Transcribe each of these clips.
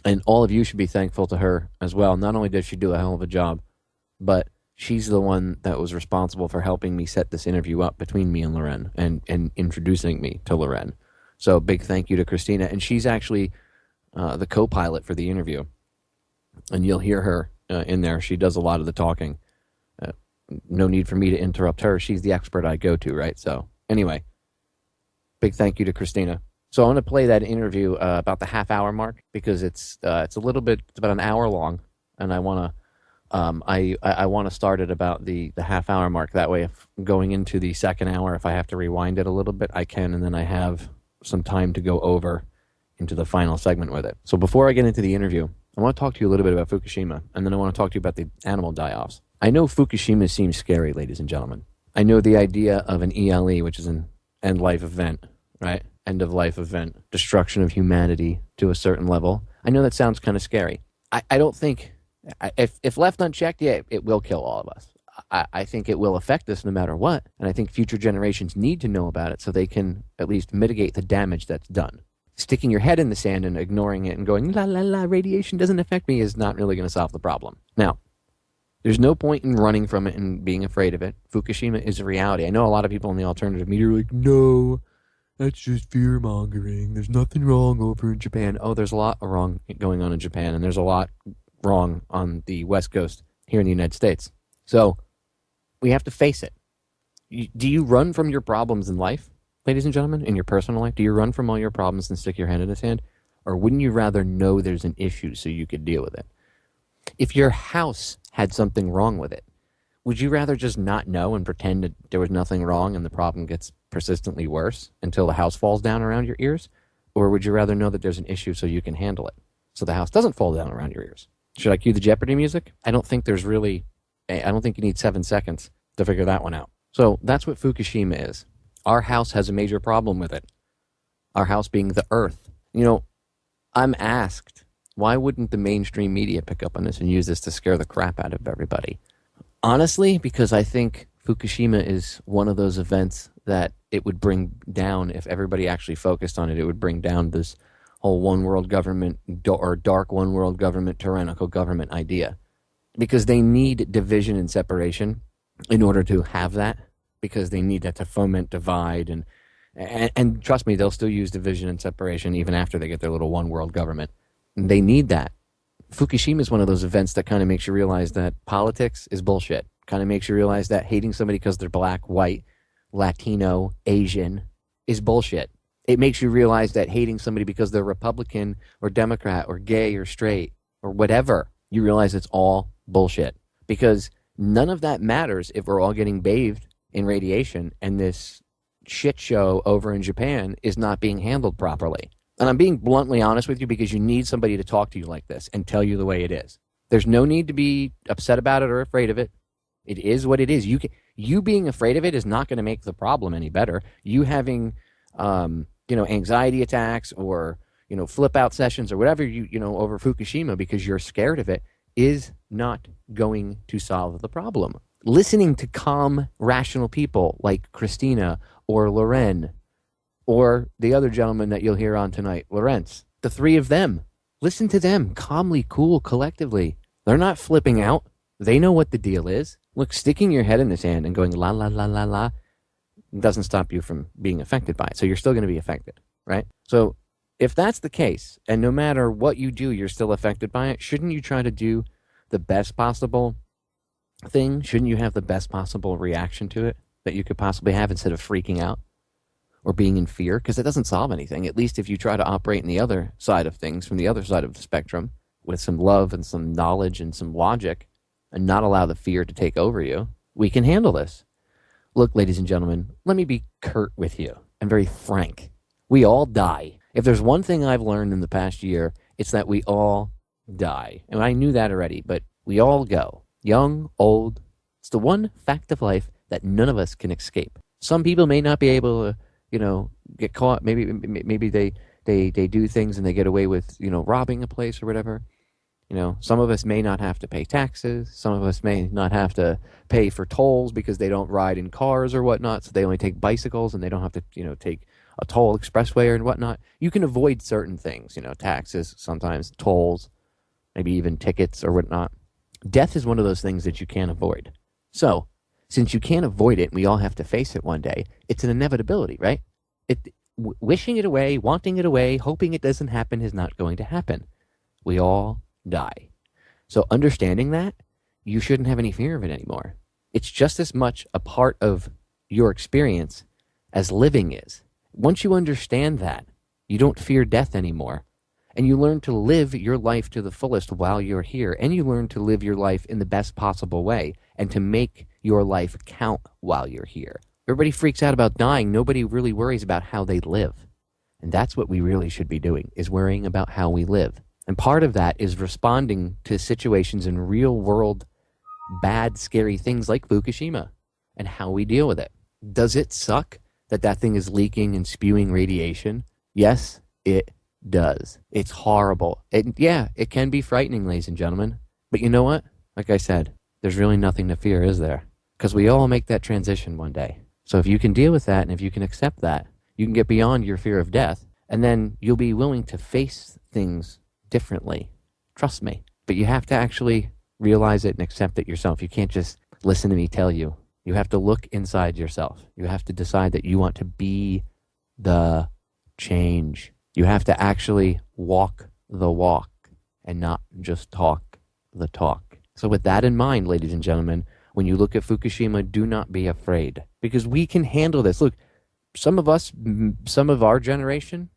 And all of you should be thankful to her as well. Not only does she do a hell of a job, but she's the one that was responsible for helping me set this interview up between me and Loren and introducing me to Loren. So big thank you to Christina. And she's actually the co-pilot for the interview. And you'll hear her in there. She does a lot of the talking. Uh, no need for me to interrupt her. She's the expert I go to, right? So anyway, big thank you to Christina. So I want to play that interview about the half-hour mark because it's a little bit, it's about an hour long, and I want to I want to start at about the half-hour mark. That way, if going into the second hour, if I have to rewind it a little bit, I can, and then I have some time to go over into the final segment with it. So before I get into the interview, I want to talk to you a little bit about Fukushima, and then I want to talk to you about the animal die-offs. I know Fukushima seems scary, ladies and gentlemen. I know the idea of an ELE, which is an end-life event, right? End-of-life event, destruction of humanity to a certain level. I know that sounds kind of scary. I don't think, if left unchecked, yeah, it will kill all of us. I think it will affect us no matter what, and I think future generations need to know about it so they can at least mitigate the damage that's done. Sticking your head in the sand and ignoring it and going, la, la, la, radiation doesn't affect me is not really going to solve the problem. Now, there's no point in running from it and being afraid of it. Fukushima is a reality. I know a lot of people in the alternative media are like, no, that's just fear-mongering. There's nothing wrong over in Japan. Oh, there's a lot wrong going on in Japan, and there's a lot wrong on the West Coast here in the United States. So we have to face it. Do you run from your problems in life, ladies and gentlemen, in your personal life? Do you run from all your problems and stick your head in the sand? Or wouldn't you rather know there's an issue so you could deal with it? If your house had something wrong with it, would you rather just not know and pretend that there was nothing wrong and the problem gets persistently worse until the house falls down around your ears? Or would you rather know that there's an issue so you can handle it, so the house doesn't fall down around your ears? Should I cue the Jeopardy music? I don't think you need 7 seconds to figure that one out. So that's what Fukushima is. Our house has a major problem with it. Our house being the Earth. You know, I'm asked, why wouldn't the mainstream media pick up on this and use this to scare the crap out of everybody? Honestly, because I think Fukushima is one of those events that it would bring down, if everybody actually focused on it, it would bring down this whole one world government or dark one world government, tyrannical government idea. Because they need division and separation in order to have that, because they need that to foment divide. And trust me, they'll still use division and separation even after they get their little one world government. They need that. Fukushima is one of those events that kind of makes you realize that politics is bullshit. Kind of makes you realize that hating somebody because they're black, white, Latino, Asian is bullshit. It makes you realize that hating somebody because they're Republican or Democrat or gay or straight or whatever, you realize it's all bullshit. Because none of that matters if we're all getting bathed in radiation and this shit show over in Japan is not being handled properly. And I'm being bluntly honest with you because you need somebody to talk to you like this and tell you the way it is. There's no need to be upset about it or afraid of it. It is what it is. You being afraid of it is not going to make the problem any better. You having, anxiety attacks or, flip out sessions or whatever, over Fukushima because you're scared of it is not going to solve the problem. Listening to calm, rational people like Christina or Loren or the other gentleman that you'll hear on tonight, Lawrence, the three of them, listen to them calmly, cool, collectively. They're not flipping out. They know what the deal is. Look, sticking your head in the sand and going la, la, la, la, la doesn't stop you from being affected by it. So you're still going to be affected, right? So if that's the case, and no matter what you do, you're still affected by it, shouldn't you try to do the best possible thing? Shouldn't you have the best possible reaction to it that you could possibly have instead of freaking out or being in fear? Because it doesn't solve anything. At least if you try to operate in the other side of things, from the other side of the spectrum, with some love and some knowledge and some logic, and not allow the fear to take over you, we can handle this. Look, ladies and gentlemen, let me be curt with you and very frank. We all die. If there's one thing I've learned in the past year, it's that we all die. And I knew that already, but we all go. Young, old. It's the one fact of life that none of us can escape. Some people may not be able to, get caught. Maybe they do things and they get away with, robbing a place or whatever. Some of us may not have to pay taxes. Some of us may not have to pay for tolls because they don't ride in cars or whatnot. So they only take bicycles and they don't have to, take a toll expressway and whatnot, you can avoid certain things, taxes, sometimes tolls, maybe even tickets or whatnot. Death is one of those things that you can't avoid. So, since you can't avoid it, and we all have to face it one day, it's an inevitability, right? Wishing it away, wanting it away, hoping it doesn't happen is not going to happen. We all die. So understanding that, you shouldn't have any fear of it anymore. It's just as much a part of your experience as living is. Once you understand that, you don't fear death anymore. And you learn to live your life to the fullest while you're here. And you learn to live your life in the best possible way and to make your life count while you're here. Everybody freaks out about dying. Nobody really worries about how they live. And that's what we really should be doing, is worrying about how we live. And part of that is responding to situations in real world, bad, scary things like Fukushima and how we deal with it. Does it suck that thing is leaking and spewing radiation? Yes, it does. It's horrible. It can be frightening, ladies and gentlemen. But you know what? Like I said, there's really nothing to fear, is there? Because we all make that transition one day. So if you can deal with that and if you can accept that, you can get beyond your fear of death, and then you'll be willing to face things differently. Trust me. But you have to actually realize it and accept it yourself. You can't just listen to me tell you. You have to look inside yourself. You have to decide that you want to be the change. You have to actually walk the walk and not just talk the talk. So with that in mind, ladies and gentlemen, when you look at Fukushima, do not be afraid, because we can handle this. Look, some of our generation,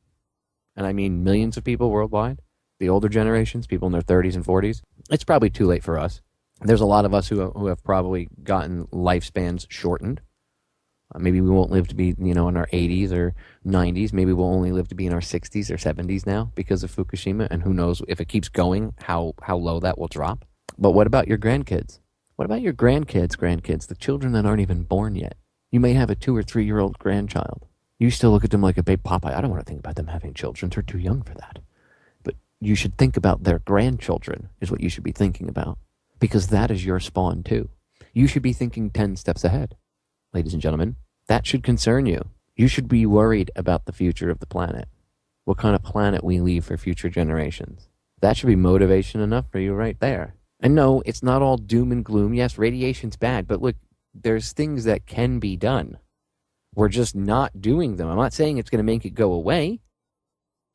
and I mean millions of people worldwide, the older generations, people in their 30s and 40s, it's probably too late for us. There's a lot of us who have probably gotten lifespans shortened. Maybe we won't live to be, in our 80s or 90s. Maybe we'll only live to be in our 60s or 70s now because of Fukushima. And who knows, if it keeps going, how low that will drop. But what about your grandkids? What about your grandkids, the children that aren't even born yet? You may have a 2 or 3 year old grandchild. You still look at them like a babe. Popeye, I don't want to think about them having children. They're too young for that. But you should think about their grandchildren is what you should be thinking about. Because that is your spawn too. You should be thinking 10 steps ahead, ladies and gentlemen. That should concern you. You should be worried about the future of the planet. What kind of planet we leave for future generations. That should be motivation enough for you right there. And no, it's not all doom and gloom. Yes, radiation's bad, but look, there's things that can be done. We're just not doing them. I'm not saying it's going to make it go away.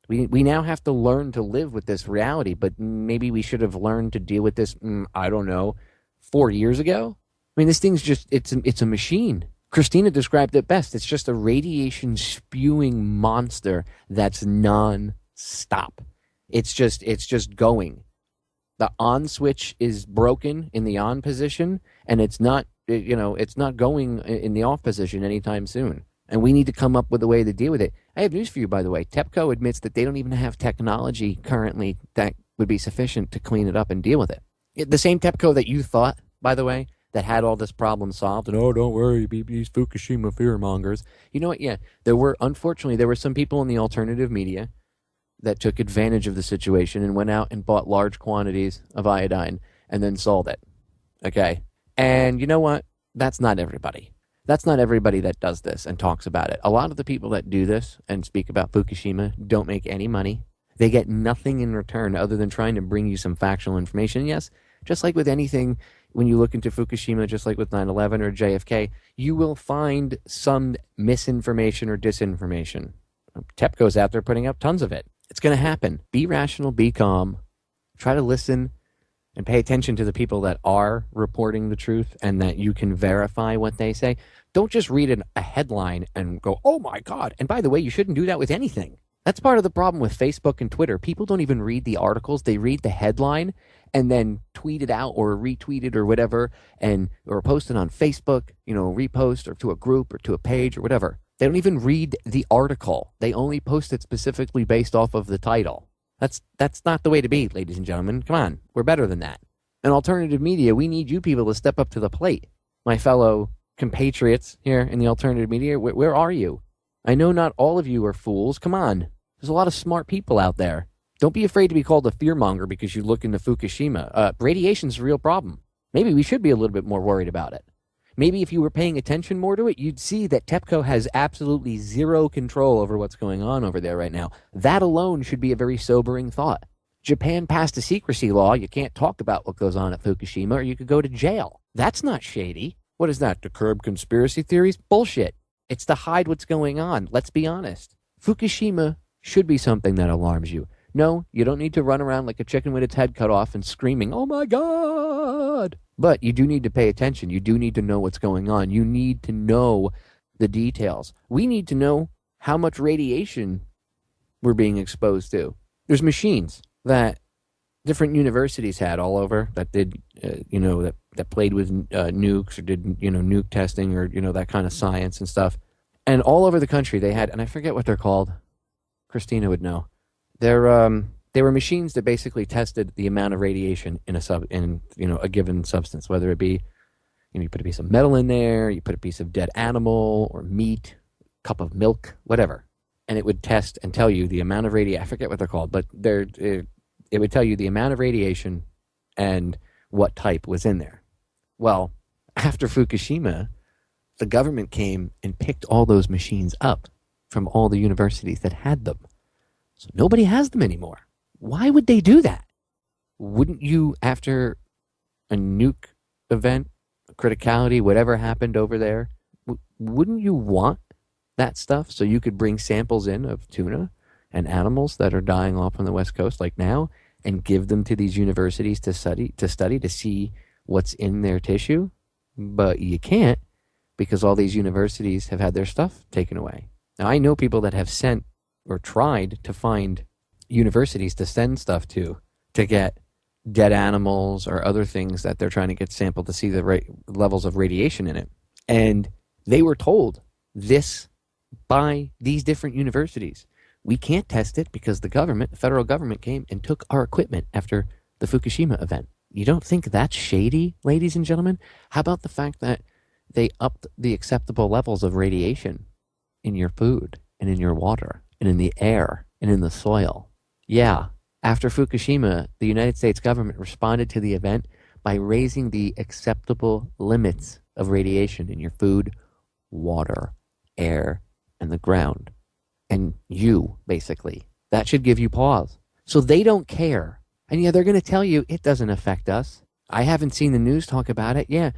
We now have to learn to live with this reality, but maybe we should have learned to deal with this, 4 years ago? I mean, this thing's just, it's a machine. Christina described it best. It's just a radiation spewing monster that's non-stop. It's just going. The on switch is broken in the on position, and it's not going in the off position anytime soon. And we need to come up with a way to deal with it. I have news for you, by the way. TEPCO admits that they don't even have technology currently that would be sufficient to clean it up and deal with it. The same TEPCO that you thought, by the way, that had all this problem solved, and don't worry, these Fukushima fearmongers. You know what? Yeah, there were some people in the alternative media that took advantage of the situation and went out and bought large quantities of iodine and then sold it. Okay? And you know what? That's not everybody. That's not everybody that does this and talks about it. A lot of the people that do this and speak about Fukushima don't make any money. They get nothing in return other than trying to bring you some factual information. Yes, just like with anything, when you look into Fukushima, just like with 9/11 or JFK, you will find some misinformation or disinformation. TEPCO's out there putting up tons of it. It's going to happen. Be rational, be calm. Try to listen and pay attention to the people that are reporting the truth and that you can verify what they say. Don't just read a headline and go, oh my God. And by the way, you shouldn't do that with anything. That's part of the problem with Facebook and Twitter. People don't even read the articles. They read the headline and then tweet it out or retweet it or whatever, or post it on Facebook, repost or to a group or to a page or whatever. They don't even read the article. They only post it specifically based off of the title. That's not the way to be, ladies and gentlemen. Come on, we're better than that. In alternative media, we need you people to step up to the plate. My fellow compatriots here in the alternative media, where are you? I know not all of you are fools. Come on. There's a lot of smart people out there. Don't be afraid to be called a fearmonger because you look into Fukushima. Radiation's a real problem. Maybe we should be a little bit more worried about it. Maybe if you were paying attention more to it, you'd see that TEPCO has absolutely zero control over what's going on over there right now. That alone should be a very sobering thought. Japan passed a secrecy law. You can't talk about what goes on at Fukushima or you could go to jail. That's not shady. What is that? To curb conspiracy theories? Bullshit. It's to hide what's going on. Let's be honest. Fukushima should be something that alarms you. No, you don't need to run around like a chicken with its head cut off and screaming, oh my God. But you do need to pay attention. You do need to know what's going on. You need to know the details. We need to know how much radiation we're being exposed to. There's machines that different universities had all over that did, that played with nukes or did, nuke testing or, that kind of science and stuff. And all over the country they had, and I forget what they're called. Christina would know. They were machines that basically tested the amount of radiation in a given substance, whether it be, you put a piece of metal in there, you put a piece of dead animal or meat, cup of milk, whatever, and it would test and tell you the amount of radiation. I forget what they're called, but it would tell you the amount of radiation and what type was in there. Well, after Fukushima, the government came and picked all those machines up from all the universities that had them. So nobody has them anymore. Why would they do that? Wouldn't you, after a nuke event, a criticality, whatever happened over there, wouldn't you want that stuff so you could bring samples in of tuna and animals that are dying off on the West Coast like now and give them to these universities to study to see what's in their tissue? But you can't because all these universities have had their stuff taken away. Now, I know people that have sent or tried to find universities to send stuff to get dead animals or other things that they're trying to get sampled to see the levels of radiation in it. And they were told this by these different universities. We can't test it because the federal government came and took our equipment after the Fukushima event. You don't think that's shady, ladies and gentlemen? How about the fact that they upped the acceptable levels of radiation in your food and in your water and in the air and in the soil? Yeah, after Fukushima, the United States government responded to the event by raising the acceptable limits of radiation in your food, water, air, and the ground. And you, basically. That should give you pause. So they don't care. And yeah, they're going to tell you it doesn't affect us. I haven't seen the news talk about it. Yeah,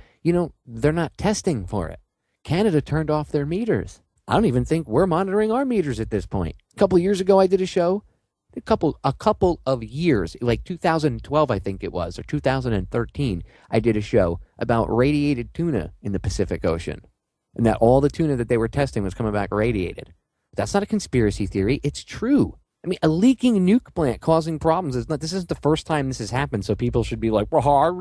they're not testing for it. Canada turned off their meters. I don't even think we're monitoring our meters at this point. A couple of years ago, I did a show. A couple of years, like 2012, I think it was, or 2013, I did a show about radiated tuna in the Pacific Ocean. And that all the tuna that they were testing was coming back radiated. That's not a conspiracy theory. It's true. I mean, a leaking nuke plant causing problems this isn't the first time this has happened, so people should be like, well,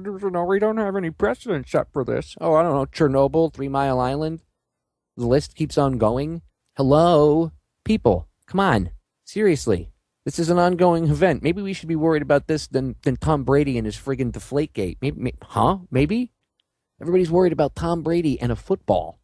we don't have any precedent set for this. Oh, I don't know, Chernobyl, 3 Mile Island. The list keeps on going. Hello? People, come on. Seriously. This is an ongoing event. Maybe we should be worried about this than Tom Brady and his friggin' Deflategate. Maybe? Everybody's worried about Tom Brady and a football.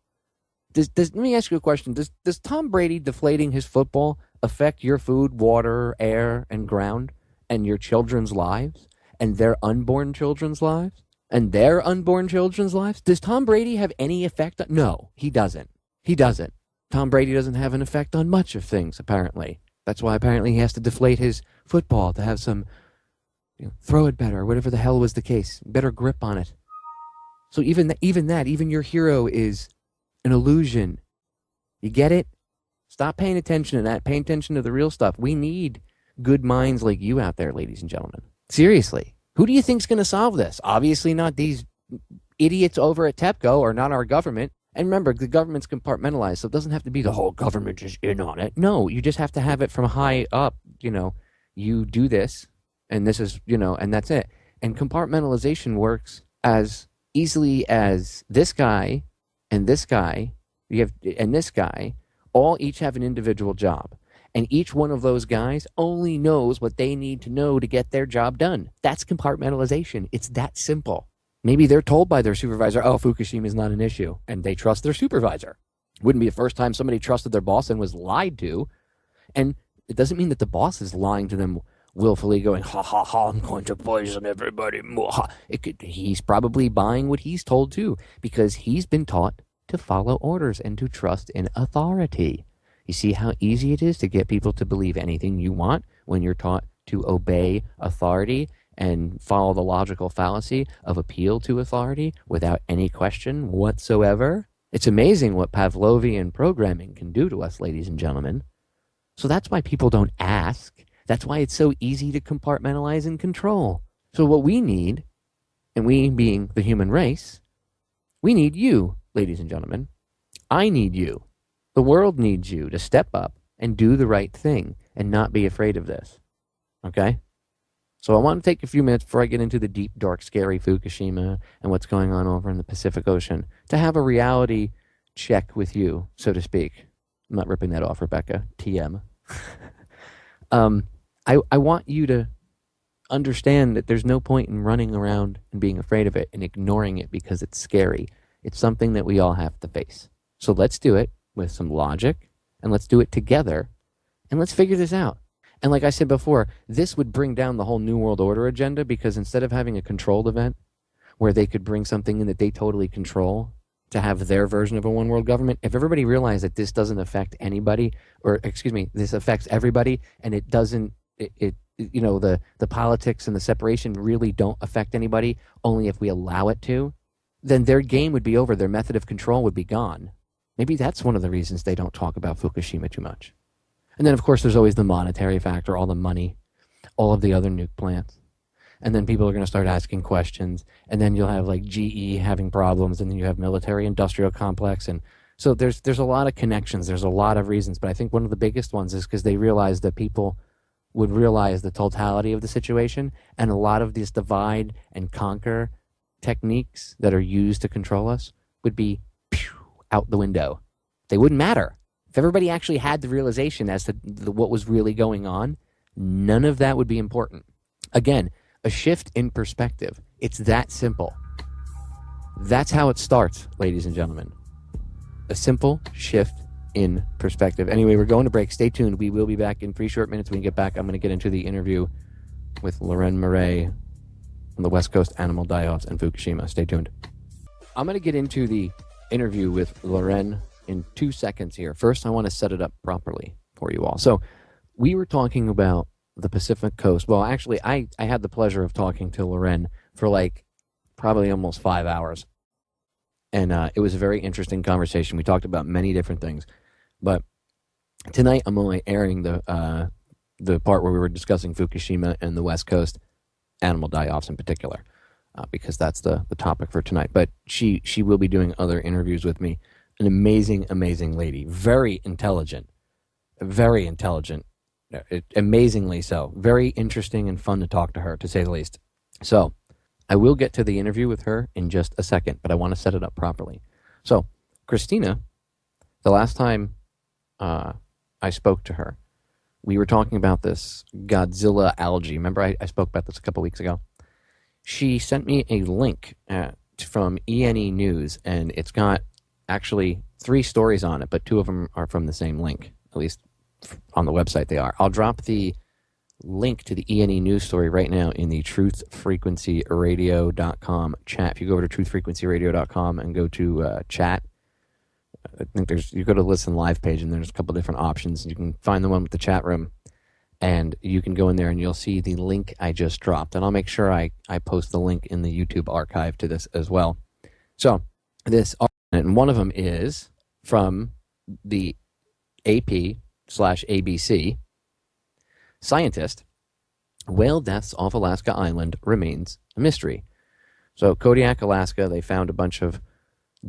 Let me ask you a question. Does Tom Brady deflating his football affect your food, water, air, and ground, and your children's lives, and their unborn children's lives, and their unborn children's lives? Does Tom Brady have any effect? No, he doesn't. He doesn't. Tom Brady doesn't have an effect on much of things, apparently. That's why apparently he has to deflate his football to have some, throw it better, whatever the hell was the case, better grip on it. So even your hero is an illusion. You get it? Stop paying attention to that. Pay attention to the real stuff. We need good minds like you out there, ladies and gentlemen. Seriously. Who do you think's going to solve this? Obviously not these idiots over at TEPCO or not our government. And remember, the government's compartmentalized, so it doesn't have to be the whole government just in on it. No, you just have to have it from high up. You do this, and this is, and that's it. And compartmentalization works as easily as this guy and this guy, and this guy, all each have an individual job. And each one of those guys only knows what they need to know to get their job done. That's compartmentalization. It's that simple. Maybe they're told by their supervisor, oh, Fukushima is not an issue, and they trust their supervisor. Wouldn't be the first time somebody trusted their boss and was lied to. And it doesn't mean that the boss is lying to them willfully going, ha ha ha, I'm going to poison everybody. He's probably buying what he's told too, because he's been taught to follow orders and to trust in authority. You see how easy it is to get people to believe anything you want when you're taught to obey authority and follow the logical fallacy of appeal to authority without any question whatsoever? It's amazing what Pavlovian programming can do to us, ladies and gentlemen. So that's why people don't ask. That's why it's so easy to compartmentalize and control. So what we need, and we being the human race, we need you, ladies and gentlemen. I need you. The world needs you to step up and do the right thing and not be afraid of this. Okay? So I want to take a few minutes before I get into the deep, dark, scary Fukushima and what's going on over in the Pacific Ocean to have a reality check with you, so to speak. I'm not ripping that off, Rebecca. TM. I want you to understand that there's no point in running around and being afraid of it and ignoring it because it's scary. It's something that we all have to face. So let's do it with some logic, and let's do it together, and let's figure this out. And like I said before, this would bring down the whole New World Order agenda, because instead of having a controlled event where they could bring something in that they totally control to have their version of a one world government, if everybody realized that this doesn't affect anybody, or excuse me, this affects everybody, and it doesn't, you know, the politics and the separation really don't affect anybody, only if we allow it to, then their game would be over. Their method of control would be gone. Maybe that's one of the reasons they don't talk about Fukushima too much. And then, of course, there's always the monetary factor, all the money, all of the other nuke plants. And then people are going to start asking questions. And then you'll have like GE having problems. And then you have military industrial complex. And so there's a lot of connections. There's a lot of reasons. But I think one of the biggest ones is because they realized that people would realize the totality of the situation. And a lot of these divide and conquer techniques that are used to control us would be out the window. They wouldn't matter. If everybody actually had the realization as to what was really going on, none of that would be important. Again, a shift in perspective. It's that simple. That's how it starts, ladies and gentlemen. A simple shift in perspective. Anyway, we're going to break. Stay tuned. We will be back in 3 short minutes. When we get back, I'm going to get into the interview with Loren Murray on the West Coast animal die-offs and Fukushima. Stay tuned. I'm going to get into the interview with Loren in 2 seconds here. First, I want to set it up properly for you all. So we were talking about the Pacific Coast. Well, actually, I had the pleasure of talking to Loren for like probably almost 5 hours. And it was a very interesting conversation. We talked about many different things. But tonight, I'm only airing the part where we were discussing Fukushima and the West Coast animal die-offs in particular, because that's the topic for tonight. But she will be doing other interviews with me. An amazing, amazing lady. Very intelligent. Amazingly so. Very interesting and fun to talk to her, to say the least. So, I will get to the interview with her in just a second, but I want to set it up properly. So, Christina, the last time I spoke to her, we were talking about this Godzilla algae. Remember I spoke about this a couple weeks ago? She sent me a link from ENE News, and it's got actually 3 stories on it, but 2 of them are from the same link, at least on the website they are. I'll drop the link to the ENE News story right now in the truthfrequencyradio.com chat. If you go over to truthfrequencyradio.com and go to chat, I think you go to listen live page, and there's a couple different options. You can find the one with the chat room, and you can go in there and you'll see the link I just dropped. And I'll make sure I post the link in the YouTube archive to this as well. So this, and one of them is from the AP/ABC. Scientist, whale deaths off Alaska Island remains a mystery. So Kodiak, Alaska, they found a bunch of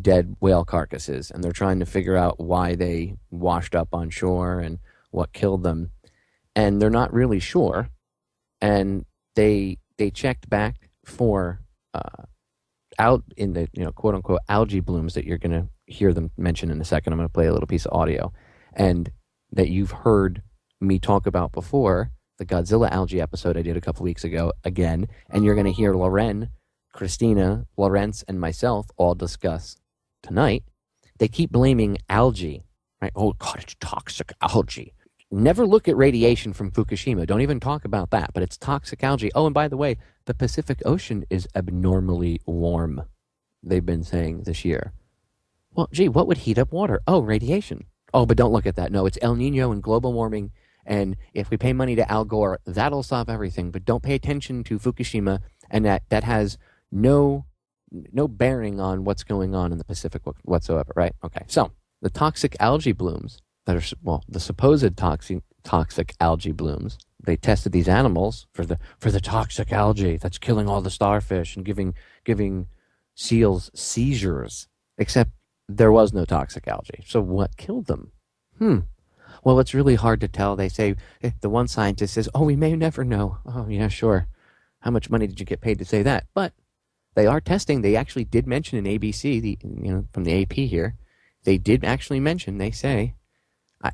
dead whale carcasses, and they're trying to figure out why they washed up on shore and what killed them. And they're not really sure. And they checked back for out in the quote unquote algae blooms that you're going to hear them mention in a second. I'm going to play a little piece of audio, and that you've heard me talk about before, the Godzilla algae episode I did a couple weeks ago again, and you're going to hear Loren, Christina, Lawrence, and myself all discuss tonight. They keep blaming algae, right? Oh God, it's toxic algae. Never look at radiation from Fukushima. Don't even talk about that. But it's toxic algae. Oh, and by the way, the Pacific Ocean is abnormally warm, they've been saying this year. Well, gee, what would heat up water? Oh, radiation. Oh, but don't look at that. No, it's El Nino and global warming. And if we pay money to Al Gore, that'll solve everything. But don't pay attention to Fukushima, and that has no bearing on what's going on in the Pacific whatsoever, right? Okay, so the toxic algae blooms that are, well, the supposed toxic algae blooms. They tested these animals for the toxic algae that's killing all the starfish and giving seals seizures. Except there was no toxic algae. So what killed them? Well, it's really hard to tell. They say, the one scientist says, oh, we may never know. Oh, yeah, sure. How much money did you get paid to say that? But they are testing. They actually did mention in ABC, from the AP here, they did actually mention, they say,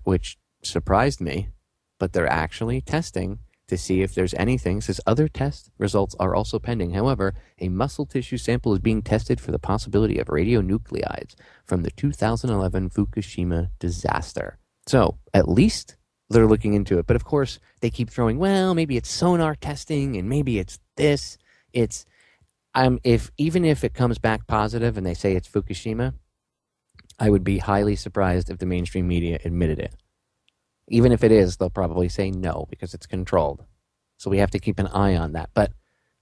which surprised me, but they're actually testing to see if there's anything. Says other test results are also pending. However, a muscle tissue sample is being tested for the possibility of radionuclides from the 2011 Fukushima disaster. So at least they're looking into it. But of course, they keep throwing, well, maybe it's sonar testing and maybe it's this. It's even if it comes back positive and they say it's Fukushima, I would be highly surprised if the mainstream media admitted it. Even if it is, they'll probably say no because it's controlled. So we have to keep an eye on that. But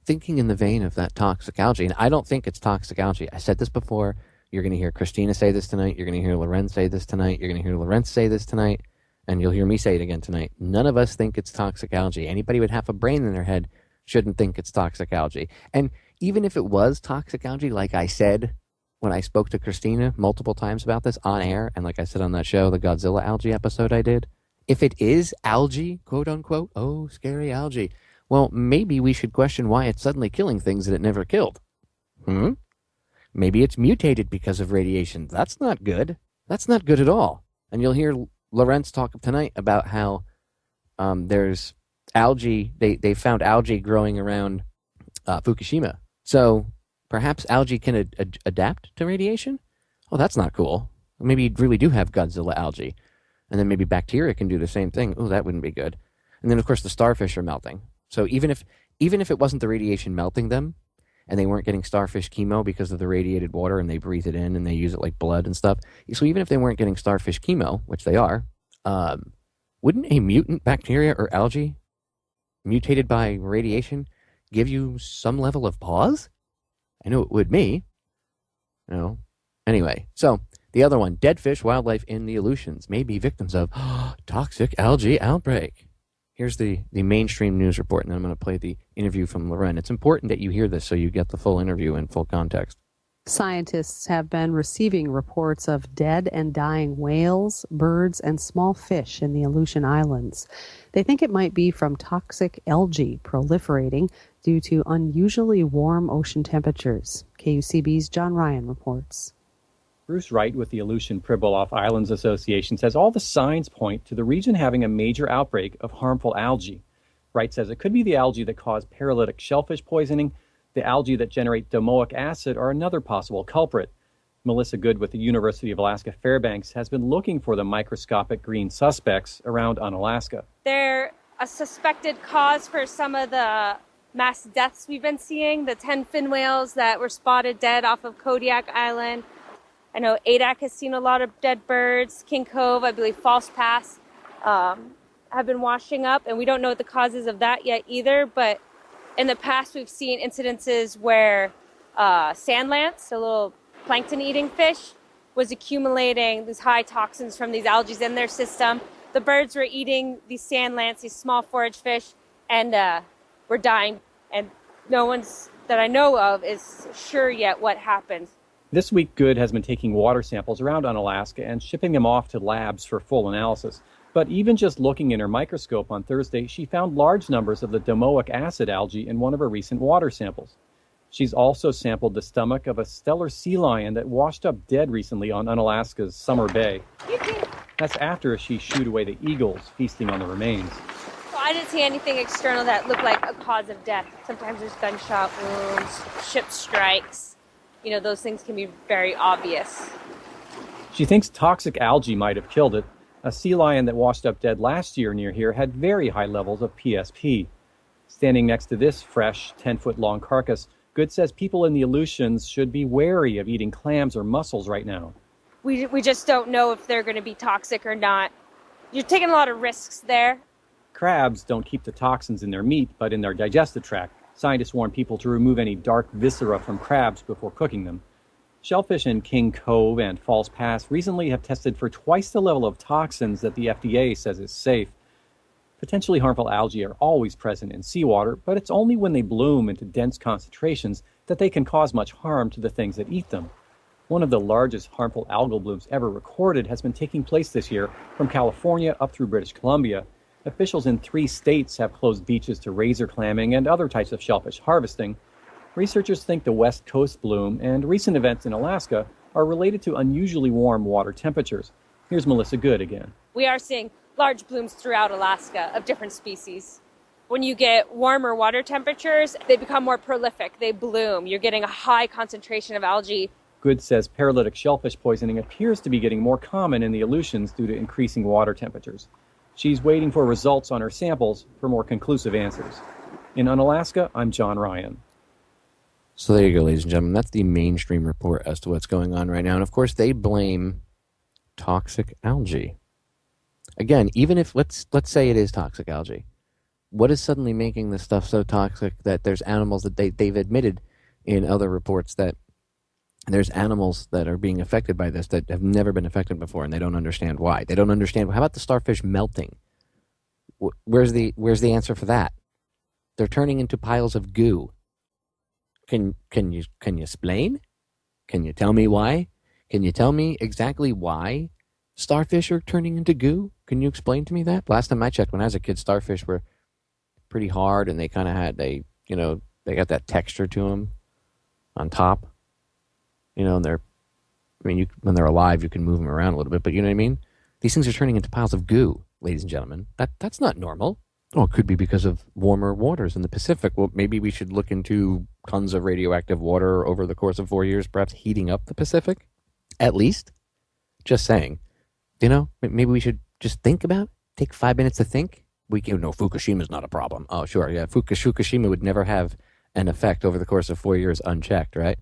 thinking in the vein of that toxic algae, and I don't think it's toxic algae. I said this before. You're going to hear Christina say this tonight. You're going to hear Loren say this tonight. You're going to hear Lorenz say this tonight. And you'll hear me say it again tonight. None of us think it's toxic algae. Anybody with half a brain in their head shouldn't think it's toxic algae. And even if it was toxic algae, like I said when I spoke to Christina multiple times about this on air, and like I said on that show, the Godzilla algae episode I did, if it is algae, quote unquote, oh, scary algae, well, maybe we should question why it's suddenly killing things that it never killed. Maybe it's mutated because of radiation. That's not good. That's not good at all. And you'll hear Lorenz talk tonight about how there's algae. They found algae growing around Fukushima. So perhaps algae can adapt to radiation? Oh, that's not cool. Maybe you really do have Godzilla algae. And then maybe bacteria can do the same thing. Oh, that wouldn't be good. And then, of course, the starfish are melting. So even if it wasn't the radiation melting them, and they weren't getting starfish chemo because of the radiated water and they breathe it in and they use it like blood and stuff. So even if they weren't getting starfish chemo, which they are, wouldn't a mutant bacteria or algae mutated by radiation give you some level of pause? I know it would me. Anyway, so the other one, dead fish, wildlife in the Aleutians may be victims of toxic algae outbreak. Here's the mainstream news report, and then I'm going to play the interview from Loren. It's important that you hear this so you get the full interview in full context. Scientists have been receiving reports of dead and dying whales, birds, and small fish in the Aleutian Islands. They think it might be from toxic algae proliferating due to unusually warm ocean temperatures. KUCB's John Ryan reports. Bruce Wright with the Aleutian Pribilof Islands Association says all the signs point to the region having a major outbreak of harmful algae. Wright says it could be the algae that caused paralytic shellfish poisoning. The algae that generate domoic acid are another possible culprit. Melissa Good with the University of Alaska Fairbanks has been looking for the microscopic green suspects around Unalaska. They're a suspected cause for some of the mass deaths we've been seeing, the 10 fin whales that were spotted dead off of Kodiak Island. I know ADAC has seen a lot of dead birds. King Cove, I believe False Pass, have been washing up, and we don't know what the causes of that yet either. But in the past, we've seen incidences where sand lance, a little plankton-eating fish, was accumulating these high toxins from these algae in their system. The birds were eating these sand lance, these small forage fish, and were dying. And no one's that I know of is sure yet what happened. This week, Good has been taking water samples around Unalaska and shipping them off to labs for full analysis. But even just looking in her microscope on Thursday, she found large numbers of the domoic acid algae in one of her recent water samples. She's also sampled the stomach of a stellar sea lion that washed up dead recently on Unalaska's Summer Bay. That's after she shooed away the eagles feasting on the remains. Well, I didn't see anything external that looked like a cause of death. Sometimes there's gunshot wounds, ship strikes. Those things can be very obvious. She thinks toxic algae might have killed it. A sea lion that washed up dead last year near here had very high levels of PSP. Standing next to this fresh, 10-foot-long carcass, Good says people in the Aleutians should be wary of eating clams or mussels right now. We just don't know if they're going to be toxic or not. You're taking a lot of risks there. Crabs don't keep the toxins in their meat, but in their digestive tract. Scientists warn people to remove any dark viscera from crabs before cooking them. Shellfish in King Cove and Falls Pass recently have tested for twice the level of toxins that the FDA says is safe. Potentially harmful algae are always present in seawater, but it's only when they bloom into dense concentrations that they can cause much harm to the things that eat them. One of the largest harmful algal blooms ever recorded has been taking place this year from California up through British Columbia. Officials in 3 states have closed beaches to razor clamming and other types of shellfish harvesting. Researchers think the West Coast bloom and recent events in Alaska are related to unusually warm water temperatures. Here's Melissa Good again. We are seeing large blooms throughout Alaska of different species. When you get warmer water temperatures, they become more prolific. They bloom. You're getting a high concentration of algae. Good says paralytic shellfish poisoning appears to be getting more common in the Aleutians due to increasing water temperatures. She's waiting for results on her samples for more conclusive answers. In Unalaska, I'm John Ryan. So there you go, ladies and gentlemen. That's the mainstream report as to what's going on right now. And of course, they blame toxic algae. Again, even if, let's say it is toxic algae, what is suddenly making this stuff so toxic that there's animals that they've admitted in other reports that there's animals that are being affected by this that have never been affected before, and they don't understand why. They don't understand. How about the starfish melting? Where's the answer for that? They're turning into piles of goo. Can you explain? Can you tell me why? Can you tell me exactly why starfish are turning into goo? Can you explain to me that? Last time I checked, when I was a kid, starfish were pretty hard, and they kind of had they got that texture to them on top. And when they're alive, you can move them around a little bit, but you know what I mean? These things are turning into piles of goo, ladies and gentlemen. That's not normal. Oh, it could be because of warmer waters in the Pacific. Well, maybe we should look into tons of radioactive water over the course of 4 years, perhaps heating up the Pacific, at least. Just saying. Maybe we should just think about it. Take 5 minutes to think. Fukushima's not a problem. Oh, sure, yeah. Fukushima would never have an effect over the course of 4 years unchecked, right?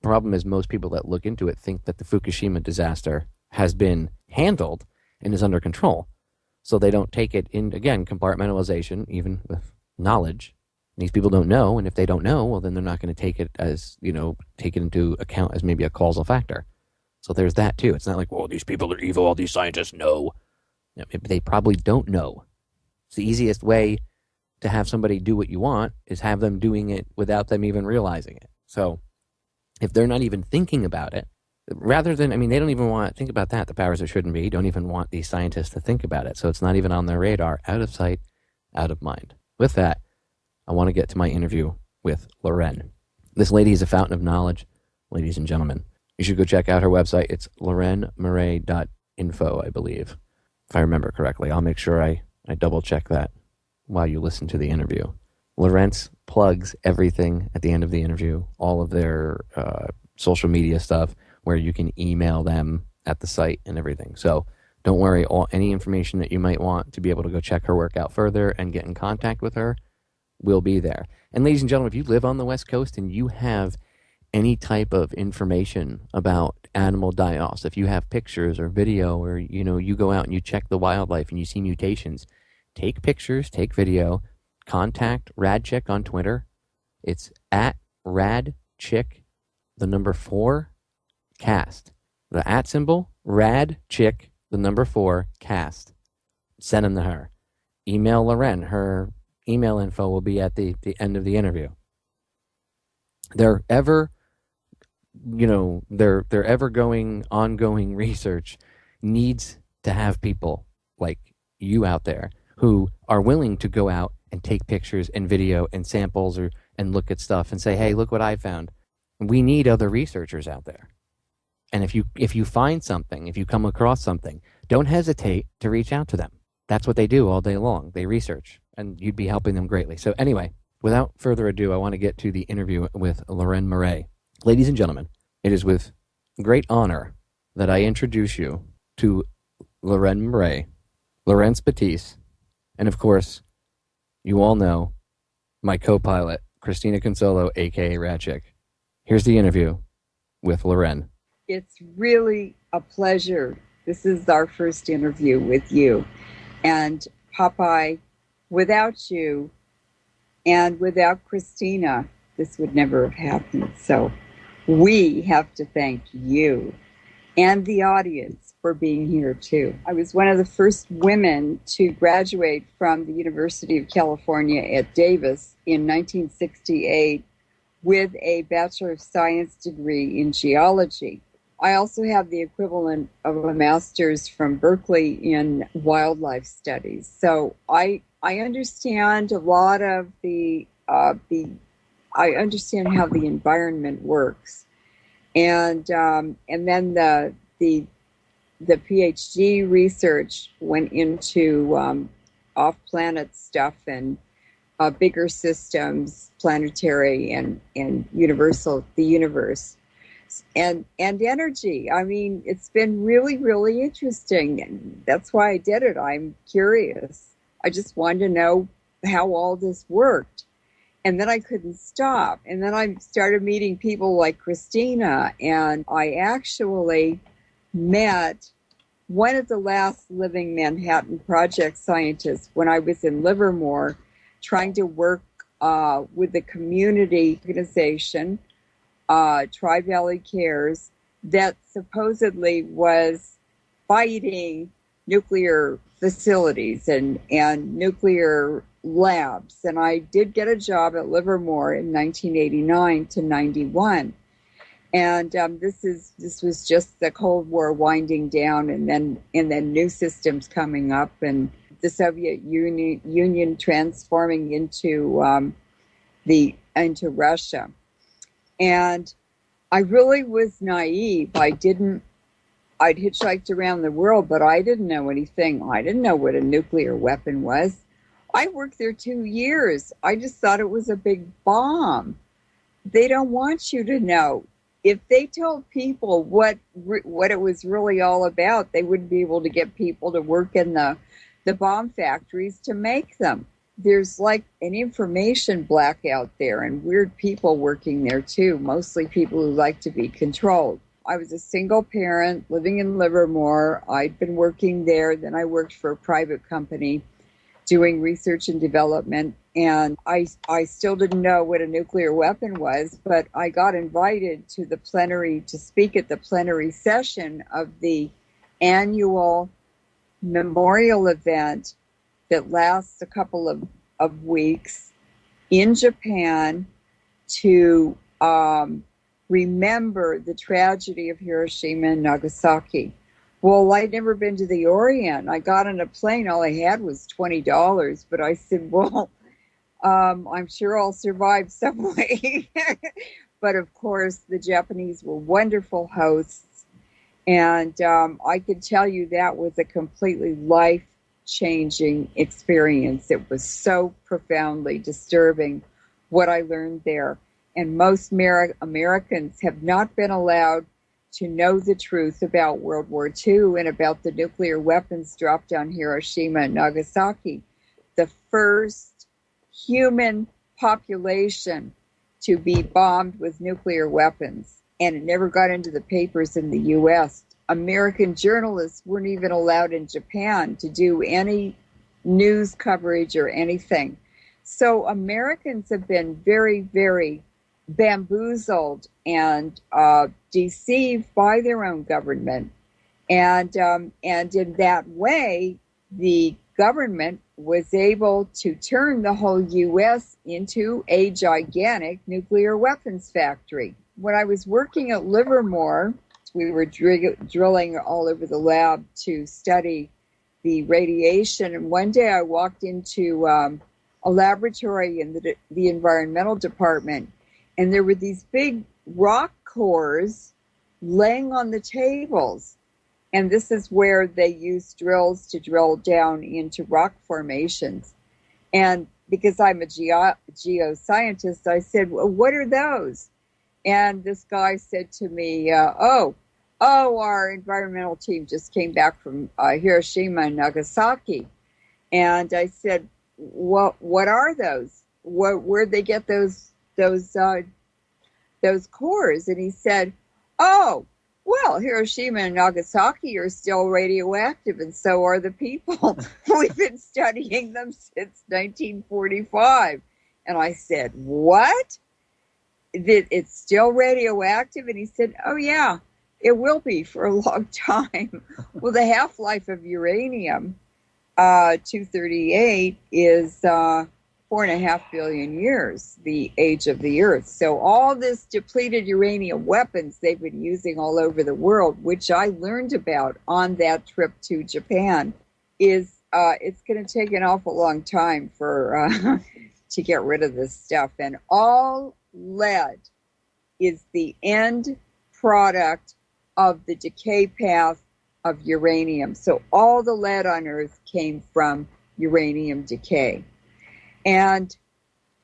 The problem is most people that look into it think that the Fukushima disaster has been handled and is under control. So they don't take it in, again, compartmentalization, even with knowledge. These people don't know, and if they don't know, well, then they're not going to take it as, take it into account as maybe a causal factor. So there's that, too. It's not like, well, these people are evil, all these scientists know. They probably don't know. It's the easiest way to have somebody do what you want is have them doing it without them even realizing it. So if they're not even thinking about it, rather than, they don't even want to think about that, the powers that shouldn't be, don't even want these scientists to think about it. So it's not even on their radar, out of sight, out of mind. With that, I want to get to my interview with Loren. This lady is a fountain of knowledge, ladies and gentlemen. You should go check out her website. It's lorenmurray.info, I believe, if I remember correctly. I'll make sure I double check that while you listen to the interview. Lorenz plugs everything at the end of the interview, all of their social media stuff, where you can email them at the site and everything. So don't worry, any information that you might want to be able to go check her work out further and get in contact with her will be there. And ladies and gentlemen, if you live on the West Coast and you have any type of information about animal die-offs, if you have pictures or video, or you go out and you check the wildlife and you see mutations, take pictures, take video, contact RadChick on Twitter. It's at RadChick, the number 4, cast. The at symbol, RadChick, the number 4, cast. Send them to her. Email Loren. Her email info will be at the end of the interview. Their ever ongoing research needs to have people like you out there who are willing to go out and take pictures and video and samples and look at stuff and say, hey, look what I found. We need other researchers out there. And if you find something, if you come across something, don't hesitate to reach out to them. That's what they do all day long. They research, and you'd be helping them greatly. So anyway, without further ado, I want to get to the interview with Loren Murray. Ladies and gentlemen, it is with great honor that I introduce you to Loren Murray, Laurence Batiste, and of course, you all know my co-pilot, Christina Consolo, aka Ratchick. Here's the interview with Loren. It's really a pleasure. This is our first interview with you. And Popeye, without you and without Christina, this would never have happened. So we have to thank you and the audience for being here too. I was one of the first women to graduate from the University of California at Davis in 1968 with a Bachelor of Science degree in geology. I also have the equivalent of a master's from Berkeley in wildlife studies. So I understand a lot of I understand how the environment works, and then the PhD research went into off-planet stuff and bigger systems, planetary and universal, the universe. And energy. I mean, it's been really, really interesting. And that's why I did it. I'm curious. I just wanted to know how all this worked. And then I couldn't stop. And then I started meeting people like Christina. And I actually met one of the last living Manhattan Project scientists when I was in Livermore trying to work with the community organization, Tri Valley Cares, that supposedly was fighting nuclear facilities and nuclear labs. And I did get a job at Livermore in 1989 to 91. And this was just the Cold War winding down, and then new systems coming up, and the Soviet Union transforming into Russia. And I really was naive. I'd hitchhiked around the world, but I didn't know anything. I didn't know what a nuclear weapon was. I worked there 2 years. I just thought it was a big bomb. They don't want you to know. If they told people what it was really all about, they wouldn't be able to get people to work in the bomb factories to make them. There's like an information blackout there, and weird people working there too, mostly people who like to be controlled. I was a single parent living in Livermore. I'd been working there. Then I worked for a private company doing research and development, and I still didn't know what a nuclear weapon was, but I got invited to the plenary to speak at the plenary session of the annual memorial event that lasts a couple of weeks in Japan to remember the tragedy of Hiroshima and Nagasaki. Well, I'd never been to the Orient. I got on a plane. All I had was $20. But I said, well, I'm sure I'll survive some way. But, of course, the Japanese were wonderful hosts. And I could tell you that was a completely life-changing experience. It was so profoundly disturbing what I learned there. And most Americans have not been allowed to know the truth about World War II and about the nuclear weapons dropped on Hiroshima and Nagasaki. The first human population to be bombed with nuclear weapons. And it never got into the papers in the U.S. American journalists weren't even allowed in Japan to do any news coverage or anything. So Americans have been very, very bamboozled and deceived by their own government, and in that way, the government was able to turn the whole U.S. into a gigantic nuclear weapons factory. When I was working at Livermore, we were drilling all over the lab to study the radiation, and one day I walked into a laboratory in the environmental department, and there were these big rock cores laying on the tables. And this is where they use drills to drill down into rock formations. And because I'm a geoscientist, I said, well, what are those? And this guy said to me, Oh, our environmental team just came back from Hiroshima and Nagasaki. And I said, what are those? Where'd they get those cores? And he said, oh, well, Hiroshima and Nagasaki are still radioactive, and so are the people. We've been studying them since 1945. And I said, what? It's still radioactive? And he said, oh, yeah, it will be for a long time. Well, the half-life of uranium, 238, is 4.5 billion years, the age of the Earth. So all this depleted uranium weapons they've been using all over the world, which I learned about on that trip to Japan, is it's going to take an awful long time for to get rid of this stuff. And all lead is the end product of the decay path of uranium. So all the lead on Earth came from uranium decay. And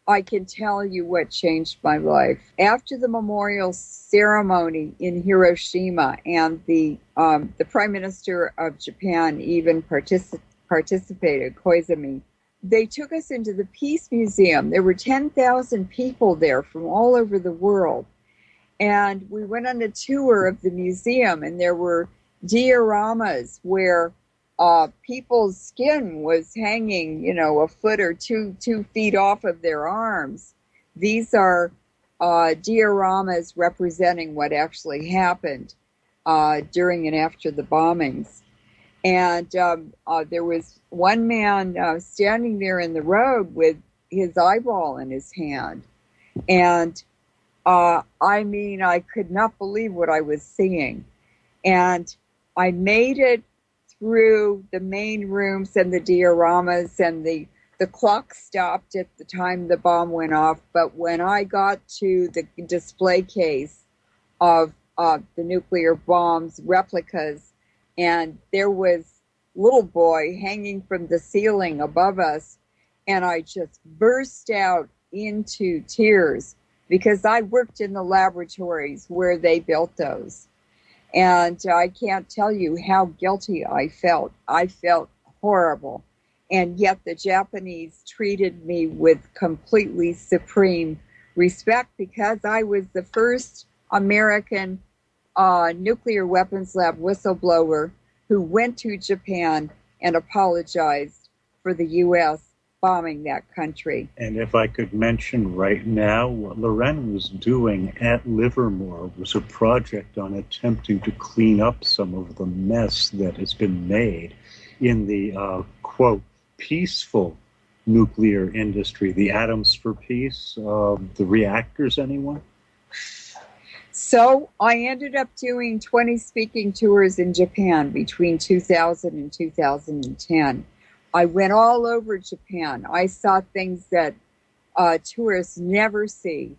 I can tell you what changed my life. After the memorial ceremony in Hiroshima, and the Prime Minister of Japan even participated, Koizumi, they took us into the Peace Museum. There were 10,000 people there from all over the world. And we went on a tour of the museum, and there were dioramas where people's skin was hanging, a foot or 2 feet off of their arms. These are dioramas representing what actually happened during and after the bombings. And there was one man standing there in the road with his eyeball in his hand. And I could not believe what I was seeing. And I made it through the main rooms and the dioramas, and the clock stopped at the time the bomb went off. But when I got to the display case of the nuclear bombs replicas, and there was little boy hanging from the ceiling above us, and I just burst out into tears because I worked in the laboratories where they built those. And I can't tell you how guilty I felt. I felt horrible. And yet the Japanese treated me with completely supreme respect because I was the first American nuclear weapons lab whistleblower who went to Japan and apologized for the U.S. bombing that country. And if I could mention right now, what Loren was doing at Livermore was a project on attempting to clean up some of the mess that has been made in the, quote, peaceful nuclear industry, the atoms for peace, the reactors, anyone? So I ended up doing 20 speaking tours in Japan between 2000 and 2010. I went all over Japan. I saw things that tourists never see.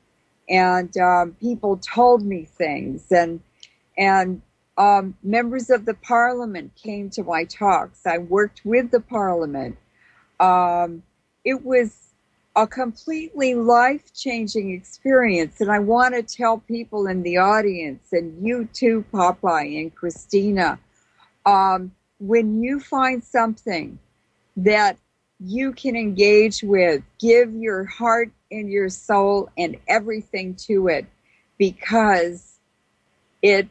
And people told me things. And members of the parliament came to my talks. I worked with the parliament. It was a completely life-changing experience. And I want to tell people in the audience, and you too, Popeye and Christina, when you find something that you can engage with, give your heart and your soul and everything to it, because it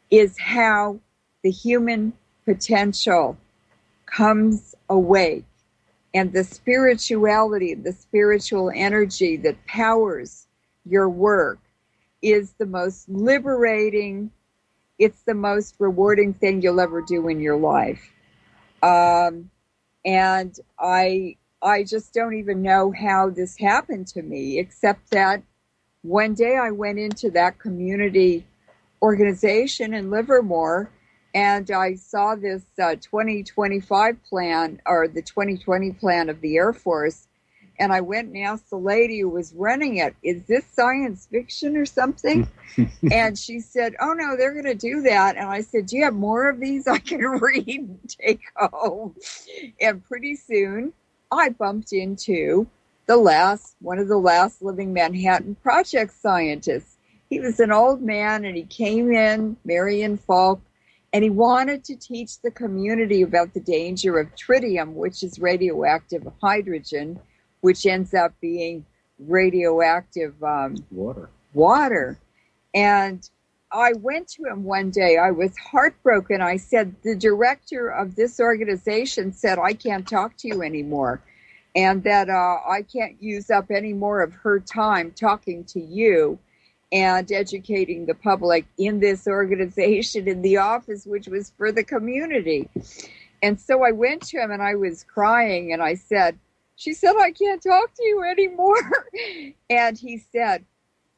is how the human potential comes awake. And the spirituality, the spiritual energy that powers your work is the most liberating, it's the most rewarding thing you'll ever do in your life. And I just don't even know how this happened to me, except that one day I went into that community organization in Livermore, and I saw this 2025 plan, or the 2020 plan of the Air Force, and I went and asked the lady who was running it, is this science fiction or something? And she said, oh no, they're going to do that. And I said, do you have more of these I can read and take home? And pretty soon I bumped into one of the last living Manhattan Project scientists. He was an old man, and he came in, Marion Falk, and he wanted to teach the community about the danger of tritium, which is radioactive hydrogen, which ends up being radioactive water. And I went to him one day. I was heartbroken. I said, the director of this organization said, I can't talk to you anymore, and that I can't use up any more of her time talking to you and educating the public in this organization, in the office, which was for the community. And so I went to him, and I was crying, and I said, she said, I can't talk to you anymore. And he said,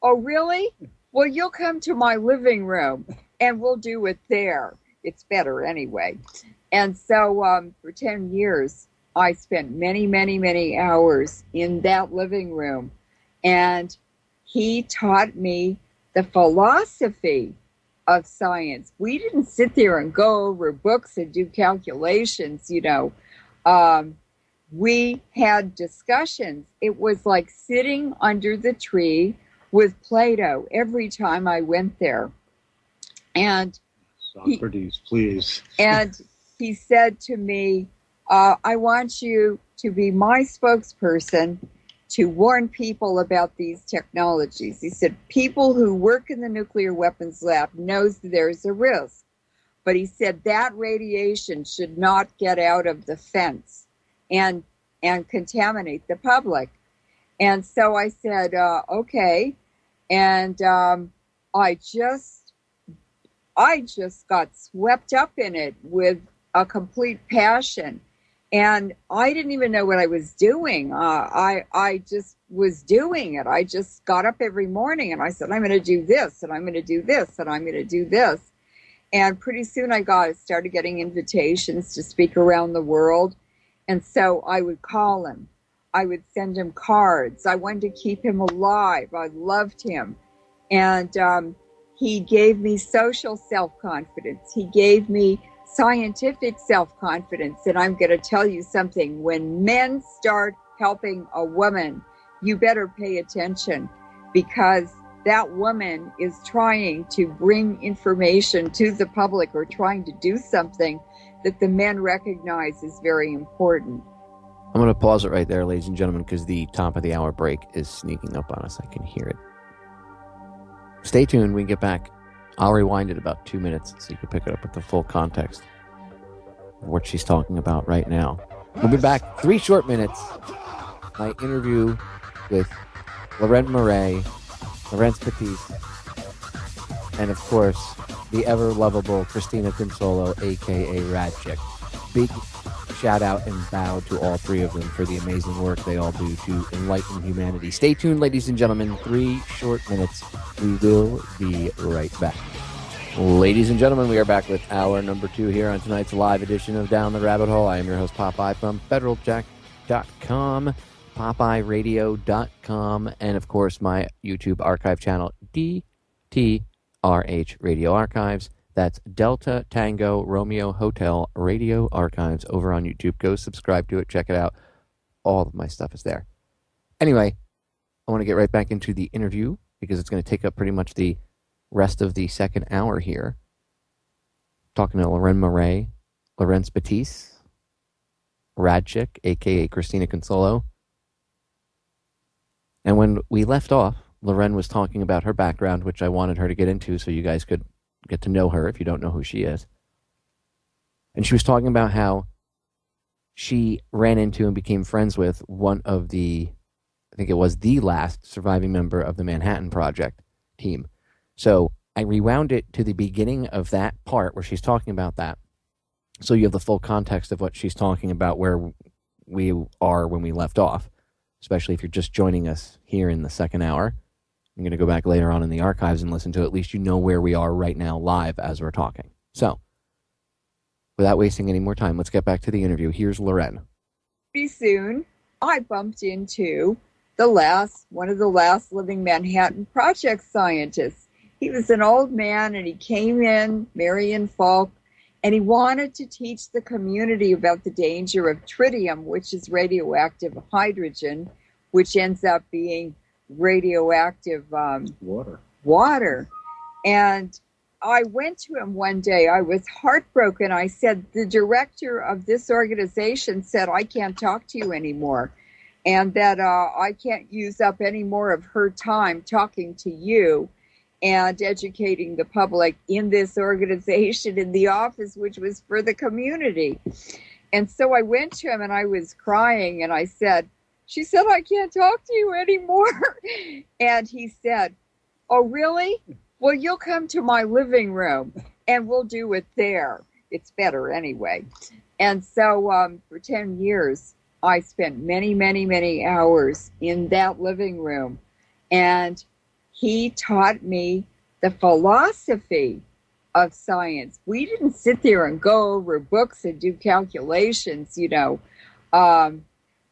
oh, really? Well, you'll come to my living room, and we'll do it there. It's better anyway. And so for 10 years, I spent many, many, many hours in that living room. And he taught me the philosophy of science. We didn't sit there and go over books and do calculations, you know. We had discussions. It was like sitting under the tree with Plato every time I went there. And Socrates, please. And he said to me, I want you to be my spokesperson to warn people about these technologies. He said, people who work in the nuclear weapons lab knows that there's a risk. But he said that radiation should not get out of the fence and contaminate the public. And so I said, okay. And I just got swept up in it with a complete passion. And I didn't even know what I was doing. I just was doing it. I just got up every morning and I said, I'm going to do this, and I'm going to do this, and I'm going to do this. And pretty soon I started getting invitations to speak around the world. And so I would call him. I would send him cards. I wanted to keep him alive. I loved him. And he gave me social self-confidence. He gave me scientific self-confidence. And I'm going to tell you something. When men start helping a woman, you better pay attention, because that woman is trying to bring information to the public or trying to do something that the men recognize is very important. I'm going to pause it right there, ladies and gentlemen, because the top of the hour break is sneaking up on us. I can hear it. Stay tuned. We can get back. I'll rewind it about 2 minutes so you can pick it up with the full context of what she's talking about right now. We'll be back 3 short minutes. My interview with Loren Murray, Lorenz Batiste, and of course, the ever-lovable Christina Consolo, a.k.a. Radchick. Big shout out and bow to all 3 of them for the amazing work they all do to enlighten humanity. Stay tuned, ladies and gentlemen. 3 short minutes. We will be right back. Ladies and gentlemen, we are back with hour number 2 here on tonight's live edition of Down the Rabbit Hole. I am your host, Popeye, from federaljack.com, popeyeradio.com, and of course my YouTube archive channel, DTRH Radio Archives. That's Delta Tango Romeo Hotel Radio Archives over on YouTube. Go subscribe to it. Check it out. All of my stuff is there. Anyway, I want to get right back into the interview because it's going to take up pretty much the rest of the second hour here. Talking to Loren Murray, Lorenz Batiste, Radchick, a.k.a. Christina Consolo. And when we left off, Loren was talking about her background, which I wanted her to get into so you guys could get to know her if you don't know who she is. And she was talking about how she ran into and became friends with one of the, I think it was the last surviving member of the Manhattan Project team. So I rewound it to the beginning of that part where she's talking about that, so you have the full context of what she's talking about, where we are when we left off, especially if you're just joining us here in the second hour. I'm going to go back later on in the archives and listen to it. At least you know where we are right now live as we're talking. So, without wasting any more time, let's get back to the interview. Here's Loren. Pretty soon, I bumped into one of the last living Manhattan Project scientists. He was an old man, and he came in, Marion Falk, and he wanted to teach the community about the danger of tritium, which is radioactive hydrogen, which ends up being radioactive water. And I went to him one day. I was heartbroken. I said, the director of this organization said, I can't talk to you anymore, and that I can't use up any more of her time talking to you and educating the public in this organization, in the office, which was for the community. And so I went to him and I was crying and I said, she said, I can't talk to you anymore. And he said, oh, really? Well, you'll come to my living room and we'll do it there. It's better anyway. And so for 10 years, I spent many, many, many hours in that living room. And he taught me the philosophy of science. We didn't sit there and go over books and do calculations, you know.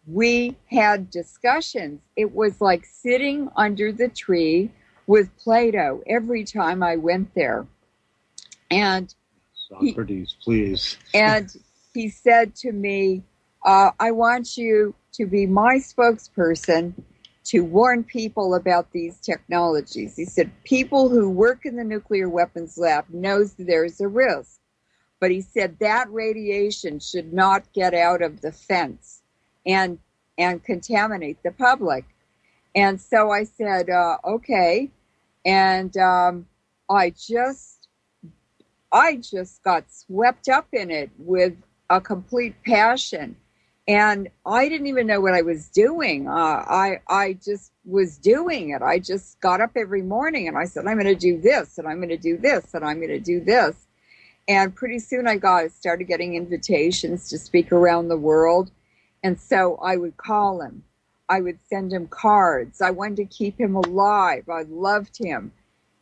We had discussions. It was like sitting under the tree with Plato every time I went there. And Socrates, please. And he said to me, I want you to be my spokesperson to warn people about these technologies. He said, people who work in the nuclear weapons lab knows there's a risk. But he said that radiation should not get out of the fence and contaminate the public. And so I said, okay. And I just got swept up in it with a complete passion. And I didn't even know what I was doing. I just was doing it. I just got up every morning and I said, I'm going to do this, and I'm going to do this, and I'm going to do this. And pretty soon I started getting invitations to speak around the world. And so I would call him. I would send him cards. I wanted to keep him alive. I loved him.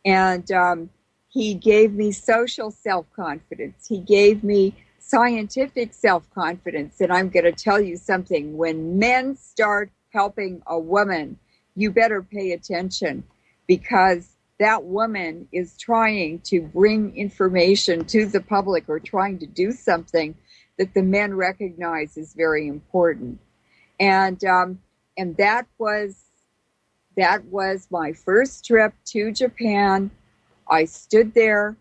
And he gave me social self-confidence. He gave me scientific self-confidence. And I'm going to tell you something. When men start helping a woman, you better pay attention, because that woman is trying to bring information to the public or trying to do something that the men recognize is very important. And that was my first trip to Japan. I stood there,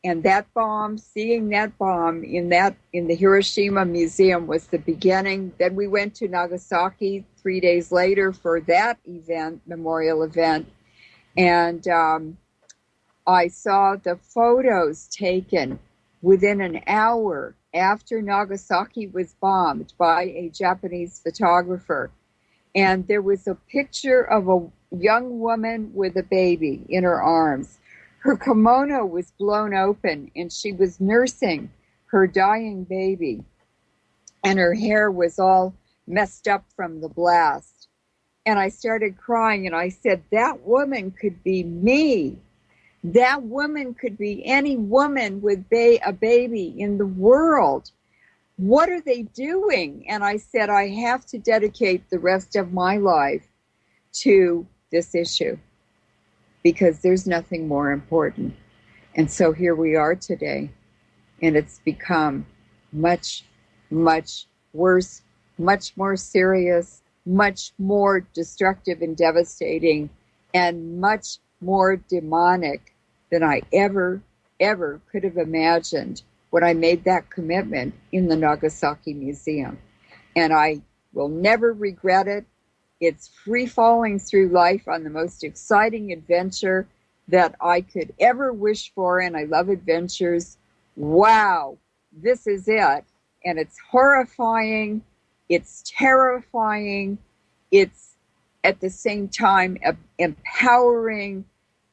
and that bomb, seeing that bomb in the Hiroshima Museum was the beginning. Then we went to Nagasaki 3 days later for that event, memorial event. And I saw the photos taken within an hour after Nagasaki was bombed by a Japanese photographer. And there was a picture of a young woman with a baby in her arms. Her kimono was blown open, and she was nursing her dying baby. And her hair was all messed up from the blast. And I started crying, and I said, that woman could be me. That woman could be any woman with a baby in the world. What are they doing? And I said, I have to dedicate the rest of my life to this issue, because there's nothing more important. And so here we are today, and it's become much, much worse, much more serious, much more destructive and devastating, and much more demonic than I ever could have imagined when I made that commitment in the Nagasaki Museum. And I will never regret it. It's free falling through life on the most exciting adventure that I could ever wish for, and I love adventures. Wow, this is it. And it's horrifying, it's terrifying, it's at the same time empowering,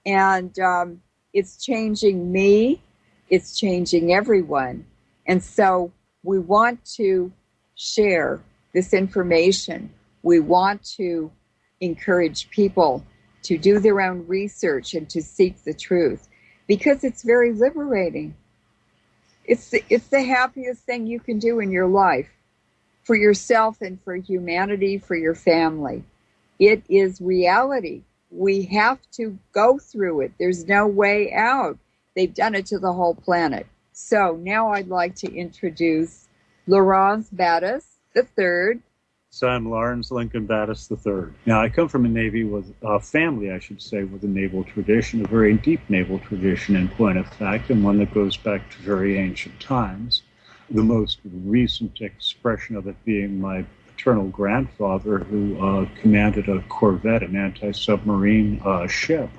and it's changing me, it's changing everyone. And so we want to share this information. We want to encourage people to do their own research and to seek the truth, because it's very liberating. It's the happiest thing you can do in your life, for yourself and for humanity, for your family. It is reality. We have to go through it. There's no way out. They've done it to the whole planet. So now I'd like to introduce Laurence Battis III. So I'm Lawrence Lincoln Battis III. Now, I come from a Navy with a family, I should say, with a naval tradition, a very deep naval tradition in point of fact, and one that goes back to very ancient times. The most recent expression of it being my paternal grandfather, who commanded a corvette, an anti-submarine ship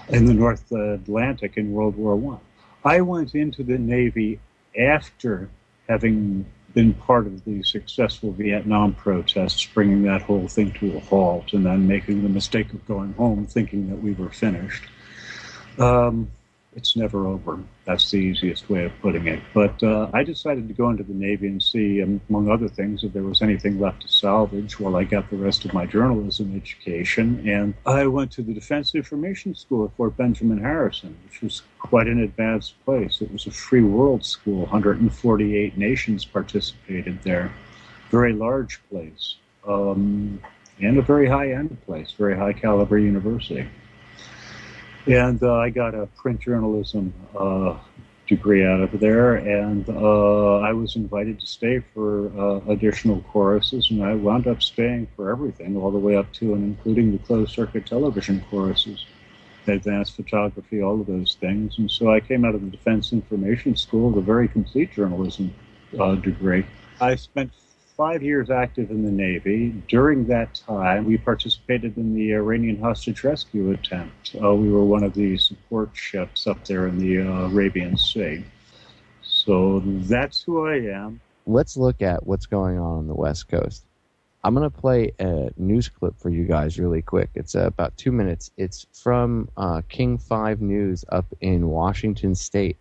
in the North Atlantic in World War I. I went into the Navy after having been part of the successful Vietnam protests, bringing that whole thing to a halt, and then making the mistake of going home thinking that we were finished. It's never over. That's the easiest way of putting it. But I decided to go into the Navy and see, among other things, if there was anything left to salvage while I got the rest of my journalism education. And I went to the Defense Information School at Fort Benjamin Harrison, which was quite an advanced place. It was a free world school. 148 nations participated there. Very large place. And a very high-end place, very high-caliber university. And I got a print journalism degree out of there, and I was invited to stay for additional courses, and I wound up staying for everything, all the way up to and including the closed-circuit television courses, advanced photography, all of those things. And so I came out of the Defense Information School with a very complete journalism degree. I spent 5 years active in the Navy. During that time, we participated in the Iranian hostage rescue attempt. We were one of the support ships up there in the Arabian Sea. So that's who I am. Let's look at what's going on the West Coast. I'm going to play a news clip for you guys really quick. It's about 2 minutes. It's from King 5 News up in Washington State.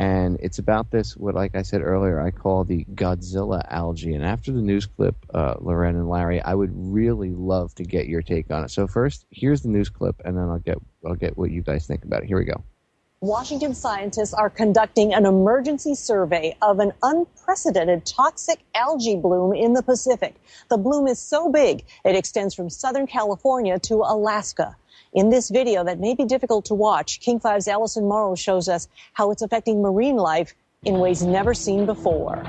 And it's about this, what, like I said earlier, I call the Godzilla algae. And after the news clip, Loren and Larry, I would really love to get your take on it. So first, here's the news clip, and then I'll get what you guys think about it. Here we go. Washington scientists are conducting an emergency survey of an unprecedented toxic algae bloom in the Pacific. The bloom is so big, it extends from Southern California to Alaska. In this video that may be difficult to watch, King 5's Allison Morrow shows us how it's affecting marine life in ways never seen before.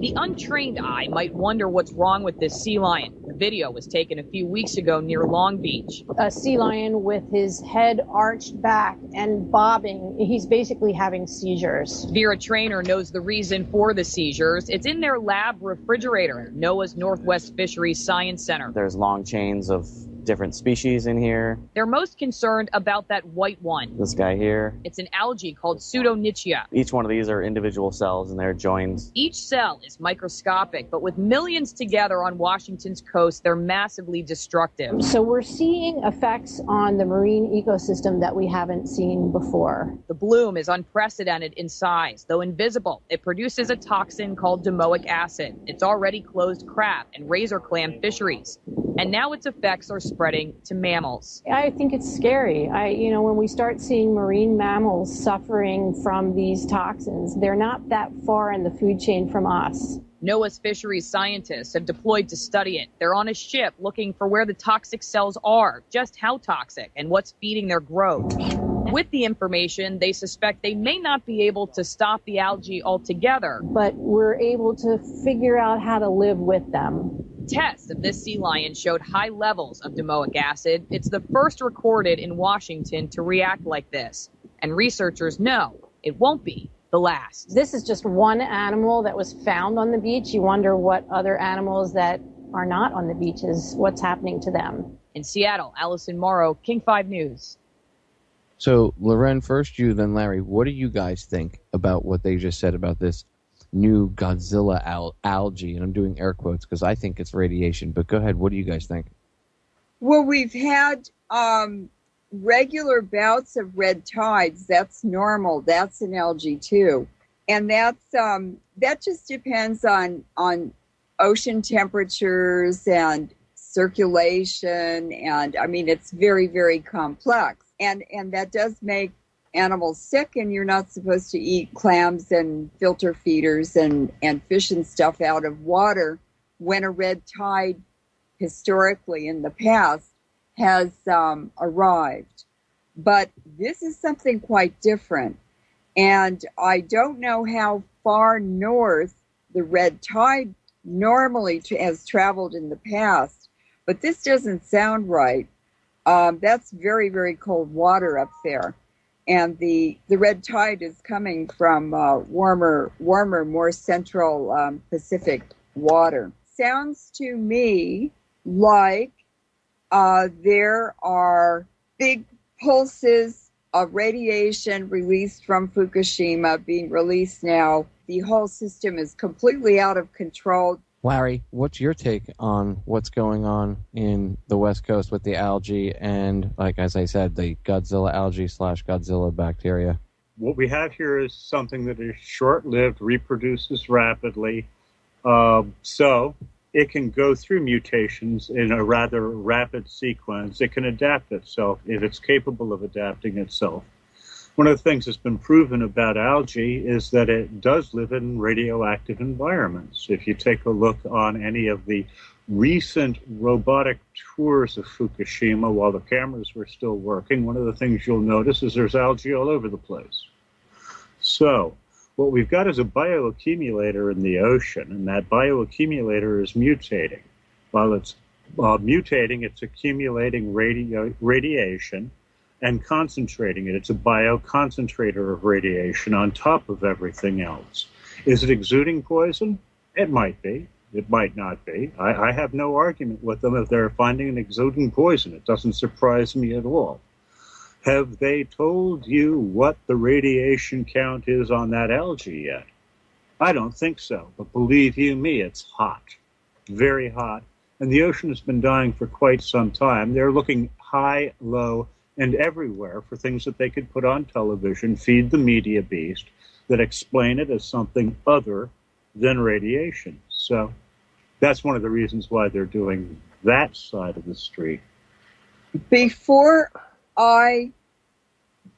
The untrained eye might wonder what's wrong with this sea lion. The video was taken a few weeks ago near Long Beach. A sea lion with his head arched back and bobbing. He's basically having seizures. Vera Trainer knows the reason for the seizures. It's in their lab refrigerator, NOAA's Northwest Fisheries Science Center. There's long chains of different species in here. They're most concerned about that white one. This guy here. It's an algae called Pseudonychia. Each one of these are individual cells and they're joined. Each cell is microscopic, but with millions together on Washington's coast, they're massively destructive. So we're seeing effects on the marine ecosystem that we haven't seen before. The bloom is unprecedented in size, though invisible. It produces a toxin called domoic acid. It's already closed crab and razor clam fisheries. And now its effects are spreading to mammals. I think it's scary. When we start seeing marine mammals suffering from these toxins, they're not that far in the food chain from us. NOAA's fisheries scientists have deployed to study it. They're on a ship looking for where the toxic cells are, just how toxic, and what's feeding their growth. With the information, they suspect they may not be able to stop the algae altogether. But we're able to figure out how to live with them. Tests of this sea lion showed high levels of domoic acid. It's the first recorded in Washington to react like this. And researchers know it won't be the last. This is just one animal that was found on the beach. You wonder what other animals that are not on the beaches, what's happening to them. In Seattle, Allison Morrow, King 5 News. So, Loren, first you, then Larry, what do you guys think about what they just said about this new Godzilla algae? And I'm doing air quotes because I think it's radiation, but go ahead. What do you guys think? Well, we've had regular bouts of red tides. That's normal. That's an algae too. And that's that just depends on ocean temperatures and circulation. And I mean, it's very, very complex. And that does make animals sick, and you're not supposed to eat clams and filter feeders and fish and stuff out of water when a red tide historically in the past has arrived. But this is something quite different. And I don't know how far north the red tide normally has traveled in the past, but this doesn't sound right. That's very, very cold water up there. And the red tide is coming from warmer, more central Pacific water. Sounds to me like there are big pulses of radiation released from Fukushima being released now. The whole system is completely out of control. Larry, what's your take on what's going on in the West Coast with the algae and, like as I said, the Godzilla algae / Godzilla bacteria? What we have here is something that is short-lived, reproduces rapidly, so it can go through mutations in a rather rapid sequence. It can adapt itself if it's capable of adapting itself. One of the things that's been proven about algae is that it does live in radioactive environments. If you take a look on any of the recent robotic tours of Fukushima while the cameras were still working, one of the things you'll notice is there's algae all over the place. So what we've got is a bioaccumulator in the ocean, and that bioaccumulator is mutating. While it's mutating, it's accumulating radiation and concentrating it. It's a bioconcentrator of radiation on top of everything else. Is it exuding poison? It might be. It might not be. I have no argument with them if they're finding an exuding poison. It doesn't surprise me at all. Have they told you what the radiation count is on that algae yet? I don't think so, but believe you me, it's hot, very hot. And the ocean has been dying for quite some time. They're looking high, low, and everywhere for things that they could put on television, feed the media beast, that explain it as something other than radiation. So that's one of the reasons why they're doing that side of the street. Before I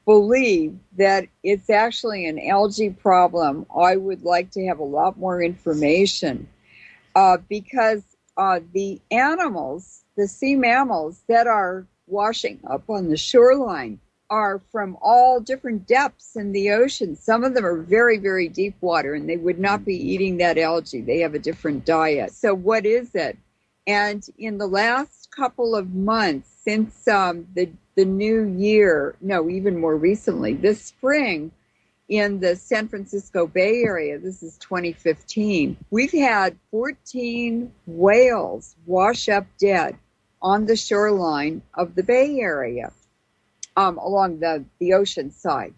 believe that it's actually an algae problem, I would like to have a lot more information because the animals, the sea mammals that are washing up on the shoreline are from all different depths in the ocean. Some of them are very, very deep water, and they would not be eating that algae. They have a different diet. So what is it? And in the last couple of months, since the new year, no, even more recently, this spring in the San Francisco Bay Area, this is 2015, we've had 14 whales wash up dead on the shoreline of the Bay Area, along the ocean side.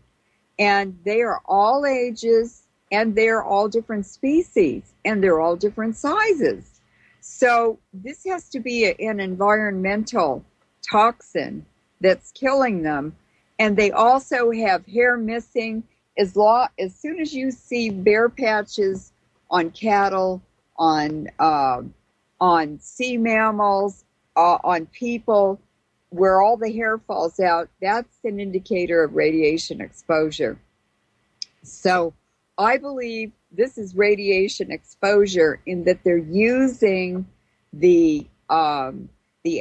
And they are all ages, and they're all different species, and they're all different sizes. So this has to be an environmental toxin that's killing them. And they also have hair missing. As soon as you see bare patches on cattle, on sea mammals, on people, where all the hair falls out, that's an indicator of radiation exposure. So I believe this is radiation exposure in that they're using the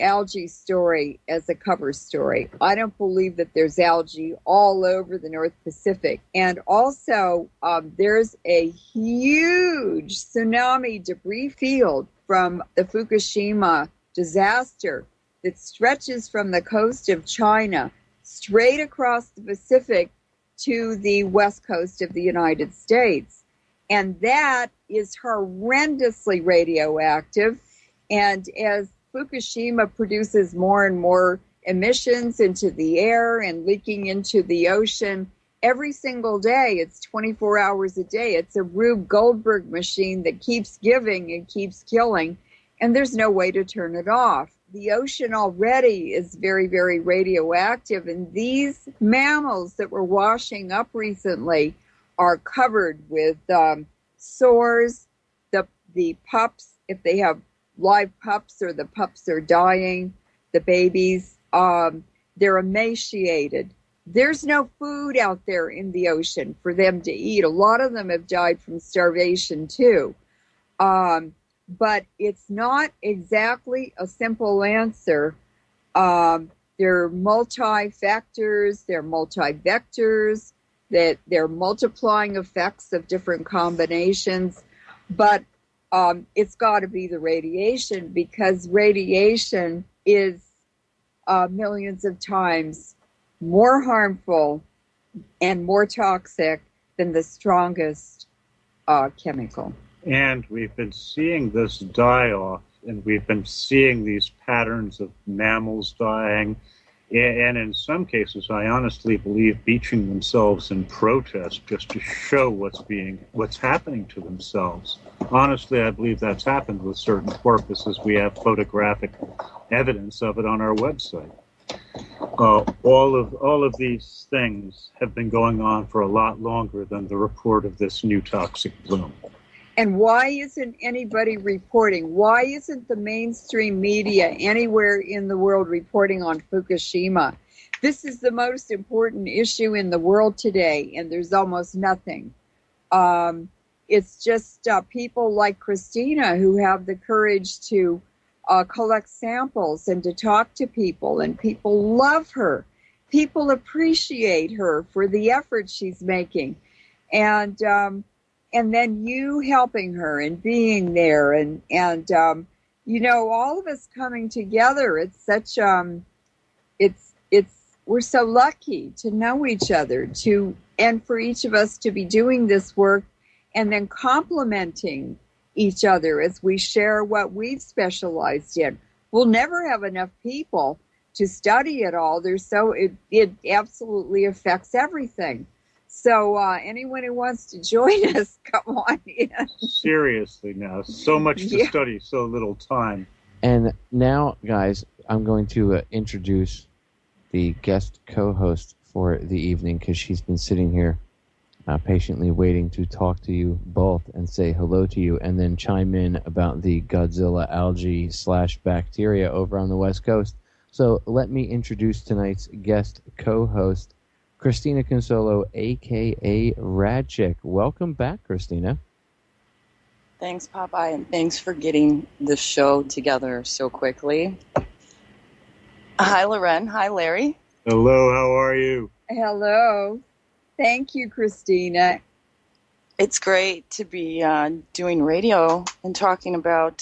algae story as a cover story. I don't believe that there's algae all over the North Pacific. And also, there's a huge tsunami debris field from the Fukushima disaster that stretches from the coast of China straight across the Pacific to the west coast of the United States. And that is horrendously radioactive. And as Fukushima produces more and more emissions into the air and leaking into the ocean, every single day, it's 24 hours a day. It's a Rube Goldberg machine that keeps giving and keeps killing, and there's no way to turn it off. The ocean already is very, very radioactive, and these mammals that were washing up recently are covered with sores. The pups, if they have live pups or the pups are dying, the babies, they're emaciated. There's no food out there in the ocean for them to eat. A lot of them have died from starvation too. But it's not exactly a simple answer. There are multi-factors, there are multi-vectors, that there are multiplying effects of different combinations. but it's got to be the radiation, because radiation is millions of times more harmful and more toxic than the strongest chemical. And we've been seeing this die-off, and we've been seeing these patterns of mammals dying, and in some cases, I honestly believe beaching themselves in protest just to show what's happening to themselves. Honestly, I believe that's happened with certain porpoises. We have photographic evidence of it on our website. All of these things have been going on for a lot longer than the report of this new toxic bloom. And why isn't anybody reporting? Why isn't the mainstream media anywhere in the world reporting on Fukushima? This is the most important issue in the world today, and there's almost nothing. It's just people like Christina who have the courage to collect samples and to talk to people, and people love her. People appreciate her for the effort she's making. And then you helping her and being there, and all of us coming together. It's such we're so lucky to know each other, and for each of us to be doing this work and then complementing each other as we share what we've specialized in. We'll never have enough people to study it all. It absolutely affects everything. So anyone who wants to join us, come on in. Seriously now, so much to study, so little time. And now, guys, I'm going to introduce the guest co-host for the evening, because she's been sitting here patiently waiting to talk to you both and say hello to you, and then chime in about the Godzilla algae / bacteria over on the West Coast. So let me introduce tonight's guest co-host, Christina Consolo, a.k.a. Radchick. Welcome back, Christina. Thanks, Popeye, and thanks for getting the show together so quickly. Hi, Loren. Hi, Larry. Hello, how are you? Hello. Thank you, Christina. It's great to be doing radio and talking about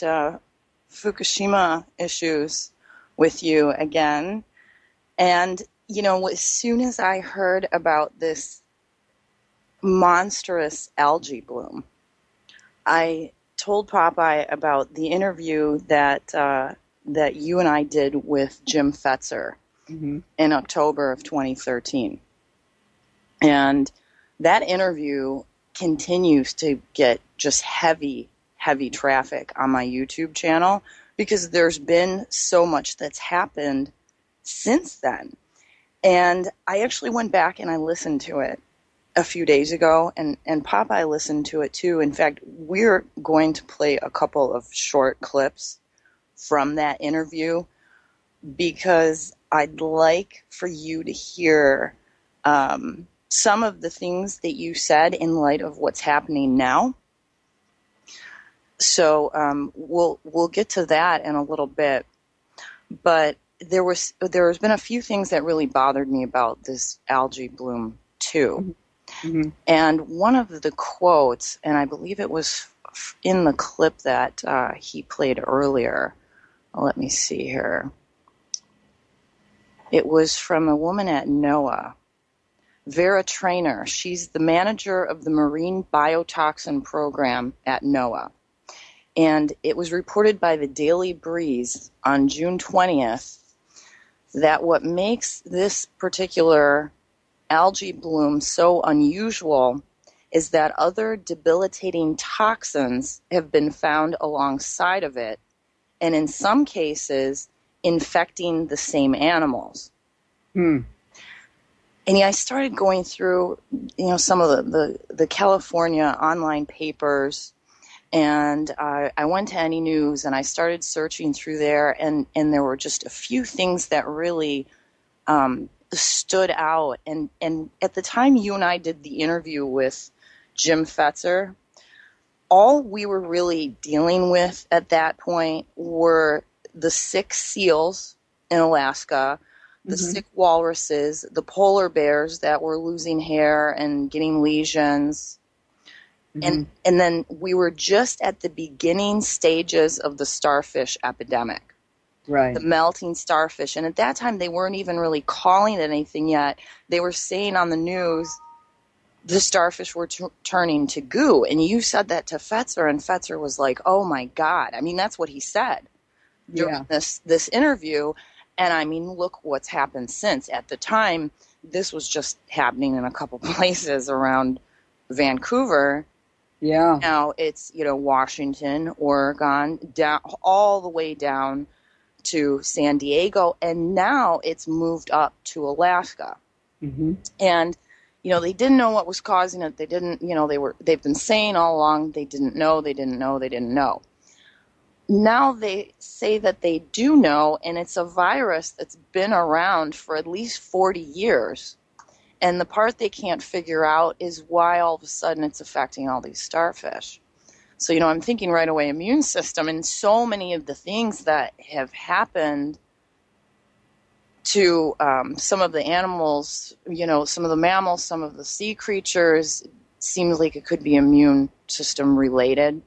Fukushima issues with you again. And as soon as I heard about this monstrous algae bloom, I told Popeye about the interview that you and I did with Jim Fetzer in October of 2013. And that interview continues to get just heavy traffic on my YouTube channel, because there's been so much that's happened since then. And I actually went back and I listened to it a few days ago, and Popeye listened to it too. In fact, we're going to play a couple of short clips from that interview, because I'd like for you to hear some of the things that you said in light of what's happening now. So we'll get to that in a little bit. But there's been a few things that really bothered me about this algae bloom too. Mm-hmm. And one of the quotes, and I believe it was in the clip that he played earlier. Let me see here. It was from a woman at NOAA, Vera Trainer. She's the manager of the Marine Biotoxin Program at NOAA. And it was reported by the Daily Breeze on June 20th that what makes this particular algae bloom so unusual is that other debilitating toxins have been found alongside of it, and in some cases infecting the same animals. And I started going through, some of the California online papers, and I went to Any News and I started searching through there, and there were just a few things that really stood out. And at the time you and I did the interview with Jim Fetzer, all we were really dealing with at that point were the sick seals in Alaska, the sick walruses, the polar bears that were losing hair and getting lesions, And then we were just at the beginning stages of the starfish epidemic. Right. The melting starfish. And at that time, they weren't even really calling it anything yet. They were saying on the news the starfish were turning to goo. And you said that to Fetzer, and Fetzer was like, oh, my God. I mean, that's what he said during this interview. And, I mean, look what's happened since. At the time, this was just happening in a couple places around Vancouver. Yeah. Now it's, Washington, Oregon, down all the way down to San Diego, and now it's moved up to Alaska. And they didn't know what was causing it. They didn't, they've been saying all along they didn't know. Now they say that they do know, and it's a virus that's been around for at least 40 years. And the part they can't figure out is why all of a sudden it's affecting all these starfish. So, I'm thinking right away immune system, and so many of the things that have happened to some of the animals, some of the mammals, some of the sea creatures, seems like it could be immune system related.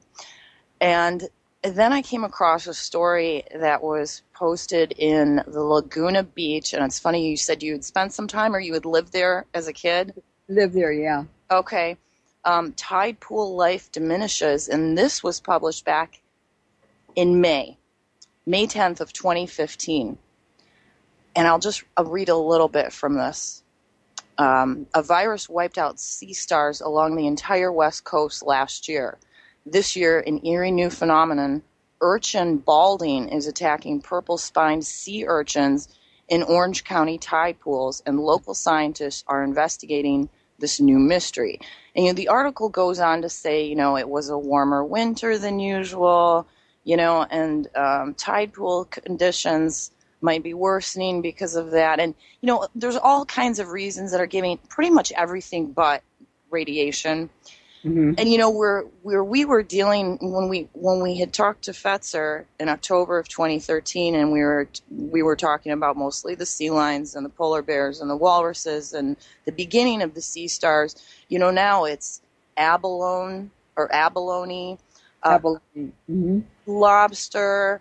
And then I came across a story that was posted in the Laguna Beach, and it's funny you said you had spent some time or you had lived there as a kid. Lived there, yeah. Okay. Tide pool life diminishes, and this was published back in May 10th of 2015. And I'll read a little bit from this. A virus wiped out sea stars along the entire West Coast last year. This year, an eerie new phenomenon, urchin balding, is attacking purple-spined sea urchins in Orange County tide pools, and local scientists are investigating this new mystery. And the article goes on to say, it was a warmer winter than usual, and tide pool conditions might be worsening because of that. And, there's all kinds of reasons that are giving pretty much everything but radiation. And where we were dealing when we had talked to Fetzer in October of 2013, and we were talking about mostly the sea lions and the polar bears and the walruses and the beginning of the sea stars. Now it's abalone, lobster,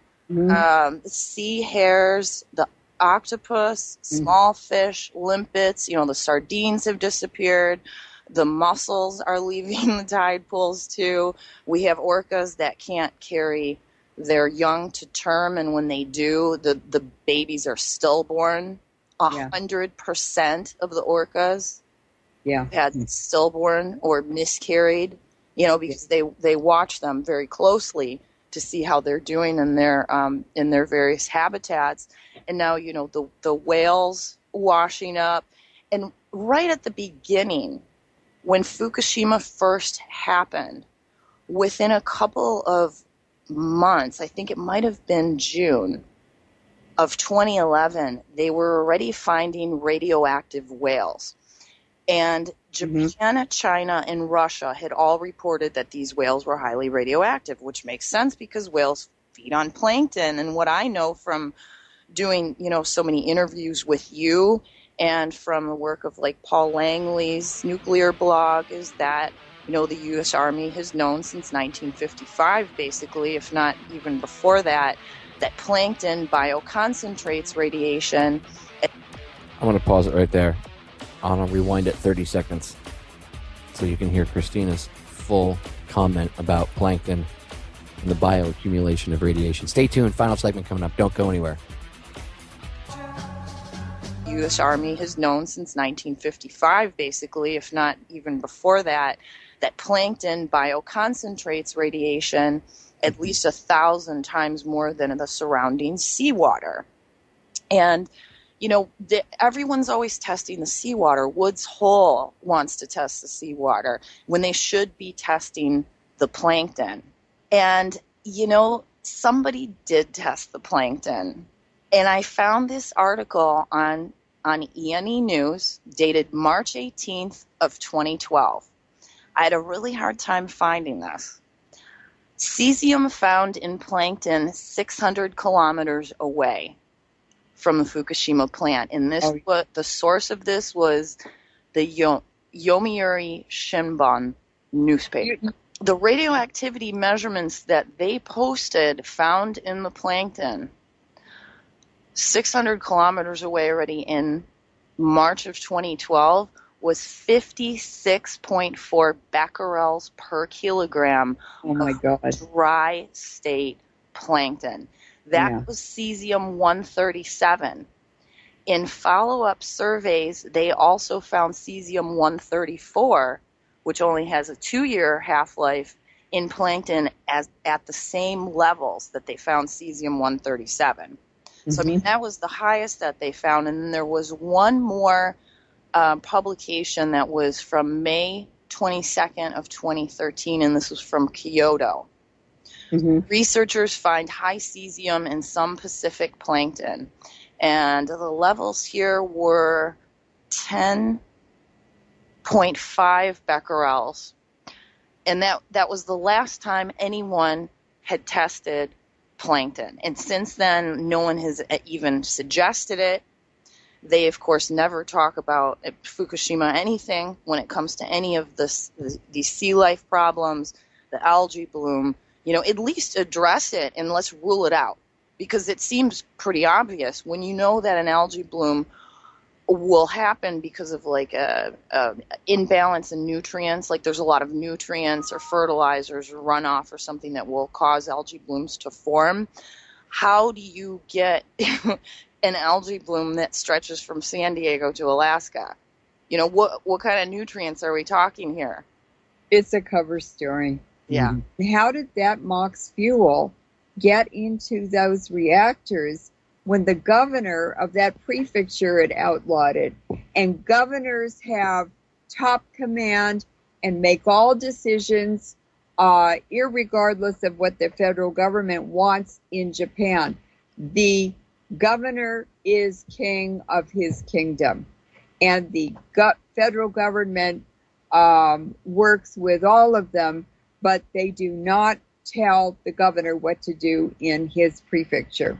sea hares, the octopus, small fish, limpets. The sardines have disappeared. The mussels are leaving the tide pools too. We have orcas that can't carry their young to term, and when they do, the babies are stillborn. 100% of the orcas had stillborn or miscarried, because they watch them very closely to see how they're doing in their various habitats. And now, the whales washing up. And right at the beginning, when Fukushima first happened, within a couple of months, I think it might have been June of 2011, they were already finding radioactive whales. And Japan, China, and Russia had all reported that these whales were highly radioactive, which makes sense because whales feed on plankton. And what I know from doing, so many interviews with you and from the work of like Paul Langley's nuclear blog is that, the U.S. Army has known since 1955, basically, if not even before that, that plankton bioconcentrates radiation. I want to pause it right there. I want to rewind it 30 seconds so you can hear Christina's full comment about plankton and the bioaccumulation of radiation. Stay tuned. Final segment coming up. Don't go anywhere. U.S. Army has known since 1955, basically, if not even before that, that plankton bioconcentrates radiation at least 1,000 times more than the surrounding seawater. And, everyone's always testing the seawater. Woods Hole wants to test the seawater when they should be testing the plankton. And, somebody did test the plankton. And I found this article on E&E News dated March 18th of 2012. I had a really hard time finding this. Cesium found in plankton 600 kilometers away from the Fukushima plant. And the source of this was the Yomiuri Shimbun newspaper. The radioactivity measurements that they posted found in the plankton 600 kilometers away already in March of 2012 was 56.4 becquerels per kilogram of dry state plankton. That was cesium-137. In follow-up surveys, they also found cesium-134, which only has a 2-year half-life, in plankton at the same levels that they found cesium-137. So, I mean, that was the highest that they found. And then there was one more publication that was from May 22nd of 2013, and this was from Kyoto. Researchers find high cesium in some Pacific plankton. And the levels here were 10.5 becquerels. And that was the last time anyone had tested plankton. And since then, no one has even suggested it. They, of course, never talk about Fukushima anything when it comes to any of these sea life problems, the algae bloom. You know, at least address it and let's rule it out. Because it seems pretty obvious when you know that an algae bloom will happen because of like a imbalance in nutrients, like there's a lot of nutrients or fertilizers or runoff or something that will cause algae blooms to form. How do you get an algae bloom that stretches from San Diego to Alaska? You know, what kind of nutrients are we talking here? It's a cover story. Yeah. How did that MOX fuel get into those reactors when the governor of that prefecture had outlawed it? And governors have top command and make all decisions irregardless of what the federal government wants in Japan. The governor is king of his kingdom, and the federal government works with all of them, but they do not tell the governor what to do in his prefecture.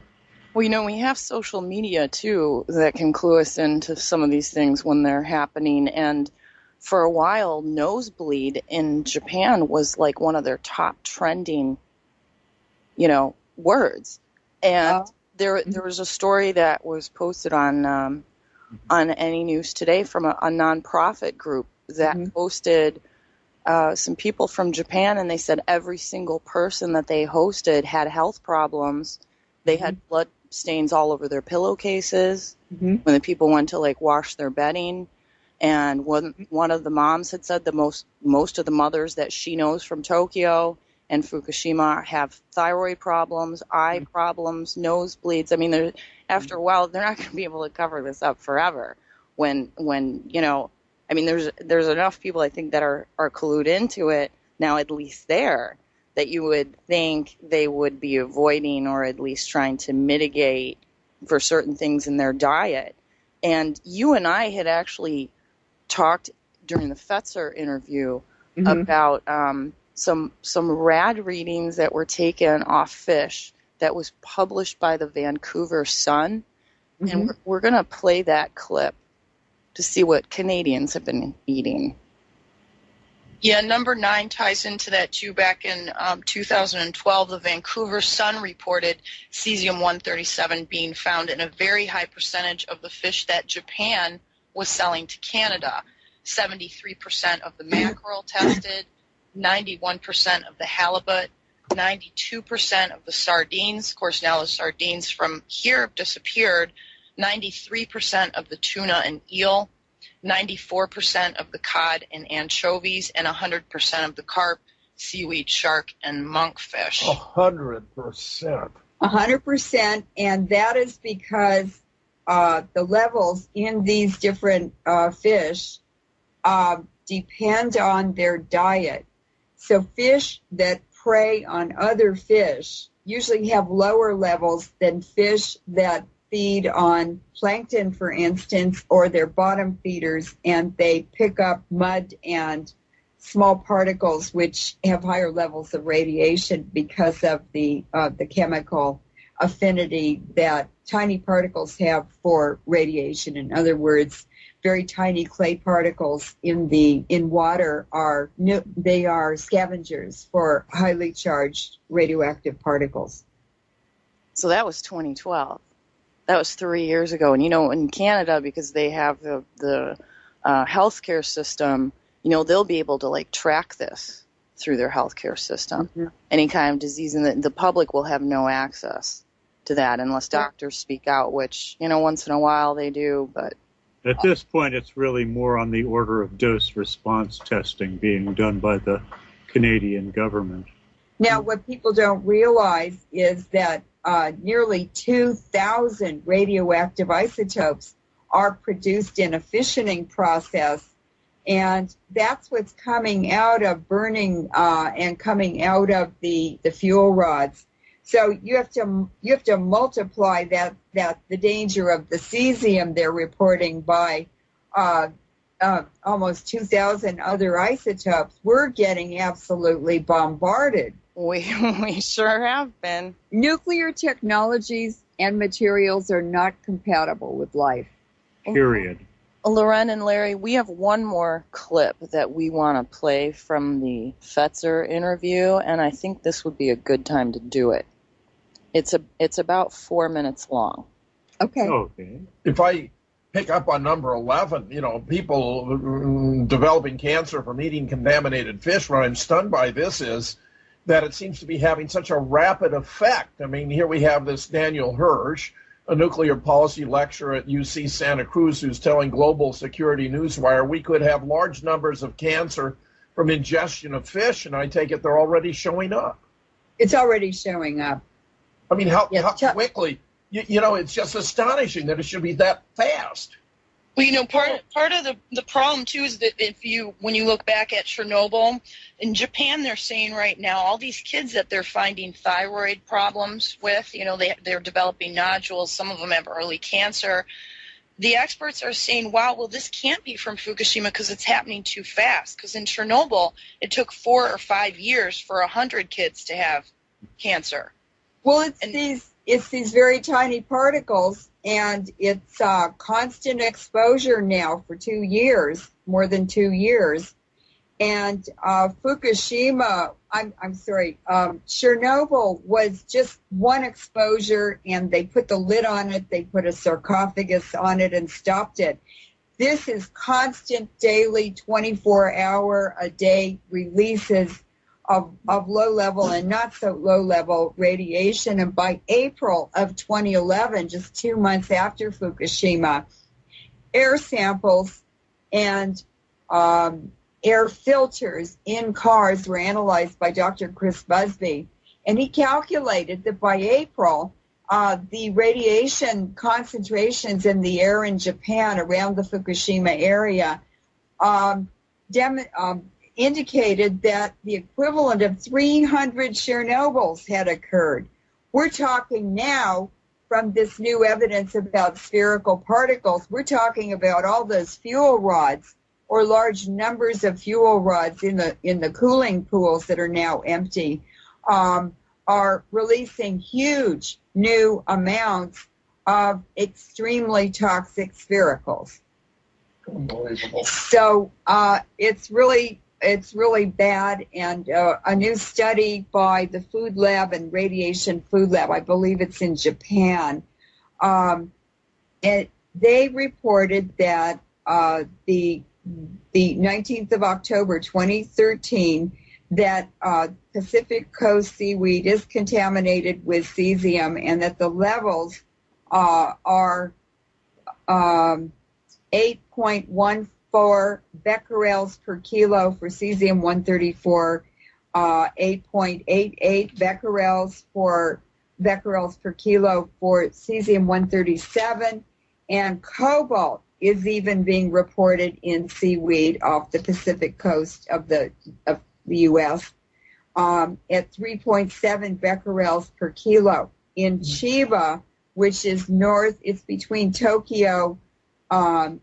Well, you know, we have social media, too, that can clue us into some of these things when they're happening. And for a while, nosebleed in Japan was like one of their top trending, you know, words. And there was a story that was posted on Any News Today from a nonprofit group that posted some people from Japan, and they said every single person that they hosted had health problems. They had blood stains all over their pillowcases when the people went to like wash their bedding. And one of the moms had said most of the mothers that she knows from Tokyo and Fukushima have thyroid problems, eye problems, nosebleeds. I mean, after a while, they're not going to be able to cover this up forever. When you know, I mean, there's enough people, I think, that are clued into it now, at least there, that you would think they would be avoiding or at least trying to mitigate for certain things in their diet. And you and I had actually talked during the Fetzer interview about some rad readings that were taken off fish that was published by the Vancouver Sun. And we're going to play that clip to see what Canadians have been eating. Yeah, number 9 ties into that too. Back in 2012, the Vancouver Sun reported cesium-137 being found in a very high percentage of the fish that Japan was selling to Canada. 73% of the mackerel tested, 91% of the halibut, 92% of the sardines. Of course, now the sardines from here have disappeared. 93% of the tuna and eel, 94% of the cod and anchovies, and 100% of the carp, seaweed, shark, and monkfish. 100%. 100%, and that is because the levels in these different fish depend on their diet. So fish that prey on other fish usually have lower levels than fish that feed on plankton, for instance, or they're bottom feeders, and they pick up mud and small particles which have higher levels of radiation because of the chemical affinity that tiny particles have for radiation. In other words, very tiny clay particles in water are scavengers for highly charged radioactive particles. So that was 2012. That was 3 years ago. And, in Canada, because they have the healthcare system, they'll be able to, track this through their healthcare system. Mm-hmm. Any kind of disease, and the public will have no access to that unless doctors speak out, which, once in a while they do. But at this point, it's really more on the order of dose response testing being done by the Canadian government. Now, what people don't realize is that nearly 2,000 radioactive isotopes are produced in a fissioning process, and that's what's coming out of burning and coming out of the fuel rods. So you have to multiply that the danger of the cesium they're reporting by almost 2,000 other isotopes. We're getting absolutely bombarded. We sure have been. Nuclear technologies and materials are not compatible with life. Period. Loren and Larry, we have one more clip that we want to play from the Fetzer interview, and I think this would be a good time to do it. It's about 4 minutes long. Okay. If I pick up on number 11, people developing cancer from eating contaminated fish, what I'm stunned by this is that it seems to be having such a rapid effect. I mean, here we have this Daniel Hirsch, a nuclear policy lecturer at UC Santa Cruz, who's telling Global Security Newswire we could have large numbers of cancer from ingestion of fish, and I take it they're already showing up. It's already showing up. I mean, how quickly? It's just astonishing that it should be that fast. Well, part of the problem too is that when you look back at Chernobyl, in Japan they're saying right now all these kids that they're finding thyroid problems with, they're developing nodules, some of them have early cancer. The experts are saying, wow, well, this can't be from Fukushima because it's happening too fast. Because in Chernobyl, it took 4 or 5 years for 100 kids to have cancer. Well, it's these very tiny particles, and it's constant exposure now for 2 years, more than 2 years. And Fukushima, Chernobyl was just one exposure, and they put the lid on it, they put a sarcophagus on it and stopped it. This is constant daily 24-hour-a-day releases of low-level and not-so-low-level radiation. And by April of 2011, just 2 months after Fukushima, air samples and air filters in cars were analyzed by Dr. Chris Busby. And he calculated that by April, the radiation concentrations in the air in Japan around the Fukushima area indicated that the equivalent of 300 Chernobyls had occurred. We're talking now, from this new evidence about spherical particles, we're talking about all those fuel rods or large numbers of fuel rods in the cooling pools that are now empty, are releasing huge new amounts of extremely toxic sphericals. Unbelievable. So it's really bad, and a new study by the Food Lab and Radiation Food Lab, I believe it's in Japan, they reported that the 19th of October 2013, that Pacific Coast seaweed is contaminated with cesium, and that the levels are 8.14 becquerels per kilo for cesium-134, 8.88 becquerels per kilo for cesium-137, and cobalt is even being reported in seaweed off the Pacific coast of the U.S. At 3.7 becquerels per kilo. In Chiba, which is north, it's between Tokyo and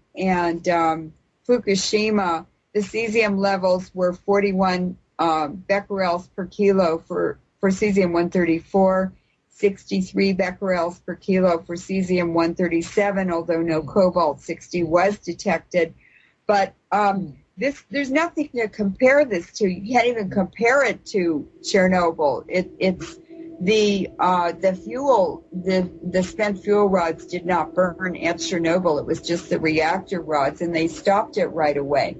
Fukushima, the cesium levels were 41 becquerels per kilo for cesium-134, 63 becquerels per kilo for cesium-137, although no cobalt-60 was detected. But there's nothing to compare this to. You can't even compare it to Chernobyl. It's the fuel, the spent fuel rods did not burn at Chernobyl. It was just the reactor rods, and they stopped it right away.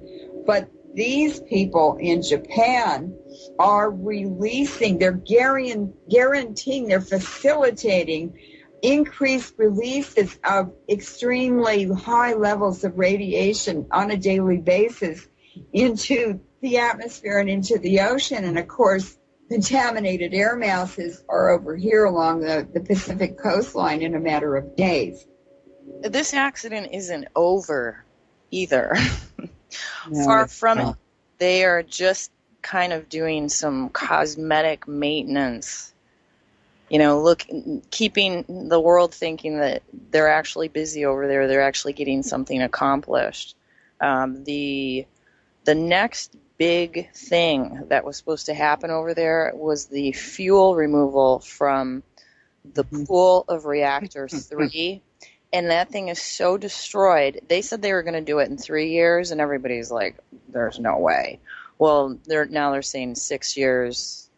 But these people in Japan are releasing, they're guaranteeing, they're facilitating increased releases of extremely high levels of radiation on a daily basis into the atmosphere and into the ocean. And of course, contaminated air masses are over here along the Pacific coastline in a matter of days. This accident isn't over either. No, Far from it. They are just kind of doing some cosmetic maintenance. You know, keeping the world thinking that they're actually busy over there. They're actually getting something accomplished. The next big thing that was supposed to happen over there was the fuel removal from the pool of reactor 3. And that thing is so destroyed. They said they were going to do it in 3 years, and everybody's like, there's no way. Well, they're saying 6 years.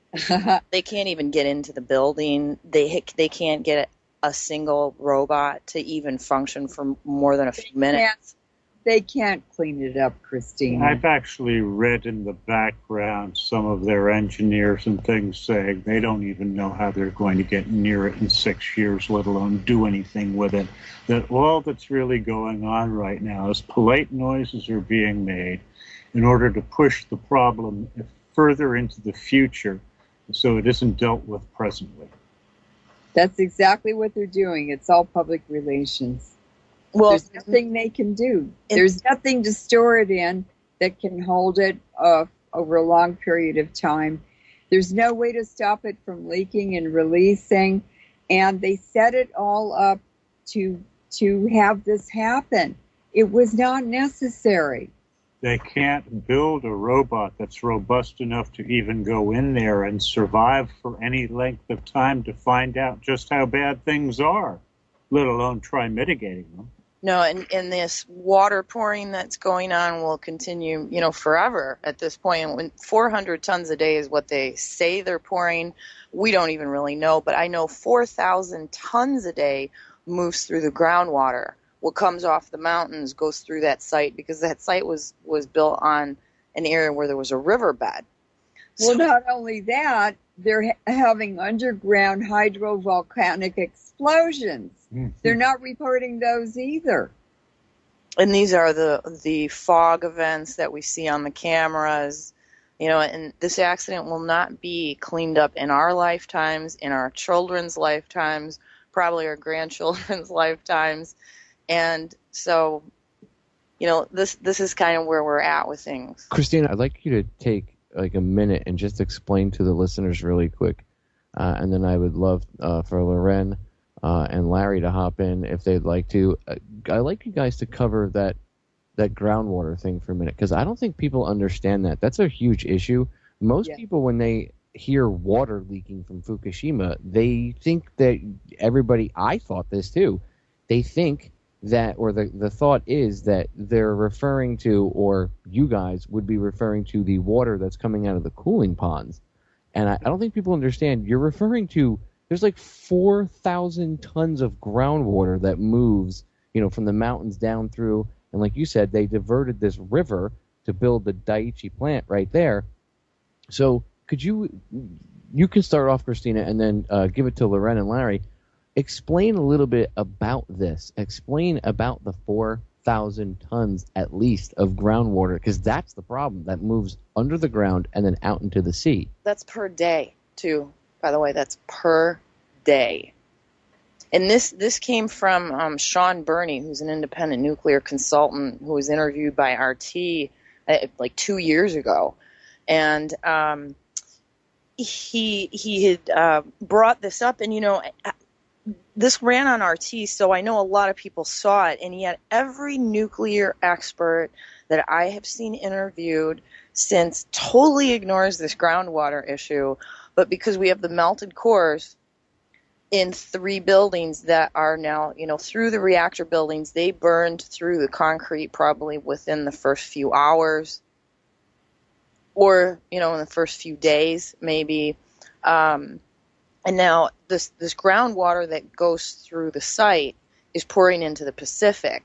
They can't even get into the building. They can't get a single robot to even function for more than a few minutes. They can't clean it up, Christine. I've actually read in the background some of their engineers and things saying they don't even know how they're going to get near it in 6 years, let alone do anything with it. That all that's really going on right now is polite noises are being made in order to push the problem further into the future so it isn't dealt with presently. That's exactly what they're doing. It's all public relations. Well, there's nothing they can do. There's nothing to store it in that can hold it over a long period of time. There's no way to stop it from leaking and releasing. And they set it all up to have this happen. It was not necessary. They can't build a robot that's robust enough to even go in there and survive for any length of time to find out just how bad things are, let alone try mitigating them. No, and this water pouring that's going on will continue, forever at this point. When 400 tons a day is what they say they're pouring, we don't even really know. But I know 4,000 tons a day moves through the groundwater. What comes off the mountains goes through that site because that site was built on an area where there was a riverbed. Well, not only that, they're having underground hydrovolcanic explosions. Mm-hmm. They're not reporting those either. And these are the fog events that we see on the cameras. And this accident will not be cleaned up in our lifetimes, in our children's lifetimes, probably our grandchildren's lifetimes. And so, this is kind of where we're at with things. Christina, I'd like you to take like a minute and just explain to the listeners really quick. And then I would love for Loren and Larry to hop in if they'd like to. I'd like you guys to cover that groundwater thing for a minute, because I don't think people understand that. That's a huge issue. Most people, when they hear water leaking from Fukushima, they think that I thought this too, they think that, or the thought is that they're referring to, or you guys would be referring to, the water that's coming out of the cooling ponds. And I don't think people understand. You're referring to, there's like 4,000 tons of groundwater that moves, from the mountains down through. And like you said, they diverted this river to build the Daiichi plant right there. So could you can start off, Christina, and then give it to Loren and Larry. Explain a little bit about this. Explain about the 4,000 tons at least of groundwater, because that's the problem that moves under the ground and then out into the sea. That's per day, too. By the way, that's per day. And this came from Sean Burney, who's an independent nuclear consultant who was interviewed by RT like 2 years ago. And he had brought this up, and, this ran on RT, so I know a lot of people saw it, and yet every nuclear expert that I have seen interviewed since totally ignores this groundwater issue. But because we have the melted cores, in 3 buildings that are now, through the reactor buildings. They burned through the concrete probably within the first few hours, or, in the first few days, maybe. And now this groundwater that goes through the site is pouring into the Pacific.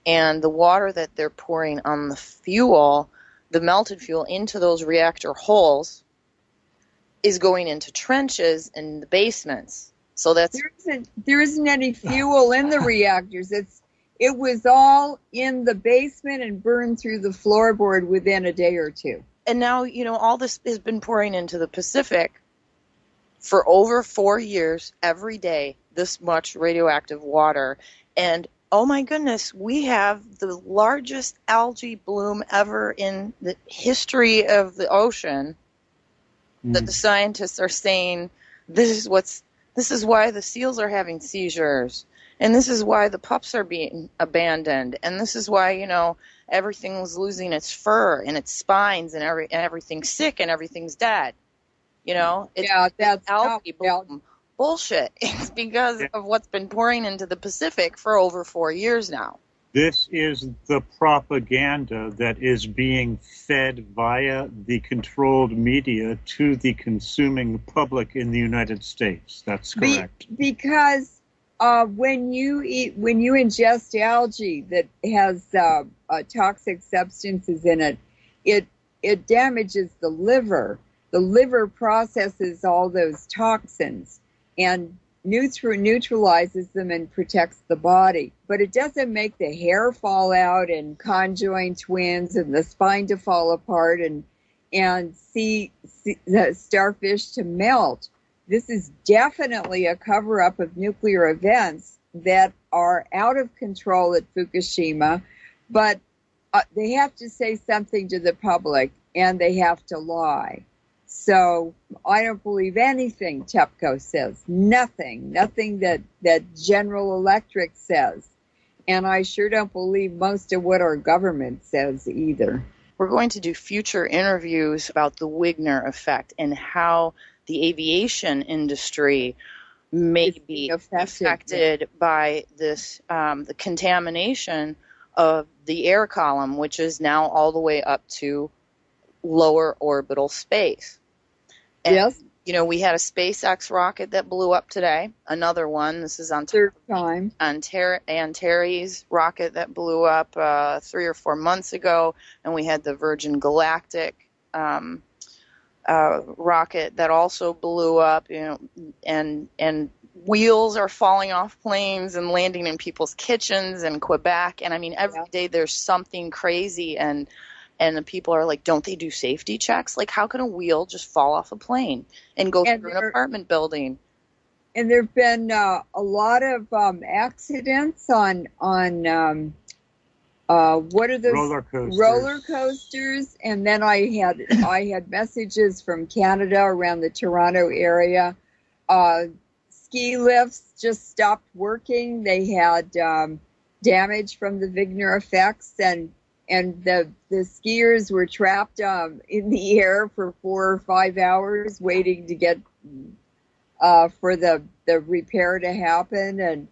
And the water that they're pouring on the fuel, the melted fuel, into those reactor holes is going into trenches in the basements. So there isn't any fuel in the reactors. It was all in the basement and burned through the floorboard within a day or two. And now, all this has been pouring into the Pacific for over 4 years, every day, this much radioactive water. And oh my goodness, we have the largest algae bloom ever in the history of the ocean. That the scientists are saying this is why the seals are having seizures, and this is why the pups are being abandoned, and this is why everything was losing its fur and its spines, and everything's sick and everything's dead. That's algae bloom bullshit. It's because of what's been pouring into the Pacific for over 4 years now. This is the propaganda that is being fed via the controlled media to the consuming public in the United States. That's correct. Because when you ingest algae that has toxic substances in it, it damages the liver. The liver processes all those toxins and neutralizes them and protects the body. But it doesn't make the hair fall out and conjoin twins and the spine to fall apart and see the starfish to melt. This is definitely a cover-up of nuclear events that are out of control at Fukushima, but they have to say something to the public, and they have to lie. So I don't believe anything TEPCO says, nothing that General Electric says. And I sure don't believe most of what our government says either. We're going to do future interviews about the Wigner effect and how the aviation industry may be affected by this, the contamination of the air column, which is now all the way up to lower orbital space. And, yes. We had a SpaceX rocket that blew up today. Another one. This is on third time. Antares rocket that blew up 3 or 4 months ago, and we had the Virgin Galactic rocket that also blew up. And wheels are falling off planes and landing in people's kitchens in Quebec. And I mean, every day there's something crazy, and the people are like, don't they do safety checks? Like, how can a wheel just fall off a plane and go through an apartment building? And there have been a lot of accidents on what are those roller coasters? And then I had messages from Canada around the Toronto area. Ski lifts just stopped working. They had damage from the Wigner effects, and the skiers were trapped in the air for 4 or 5 hours waiting to get for the repair to happen.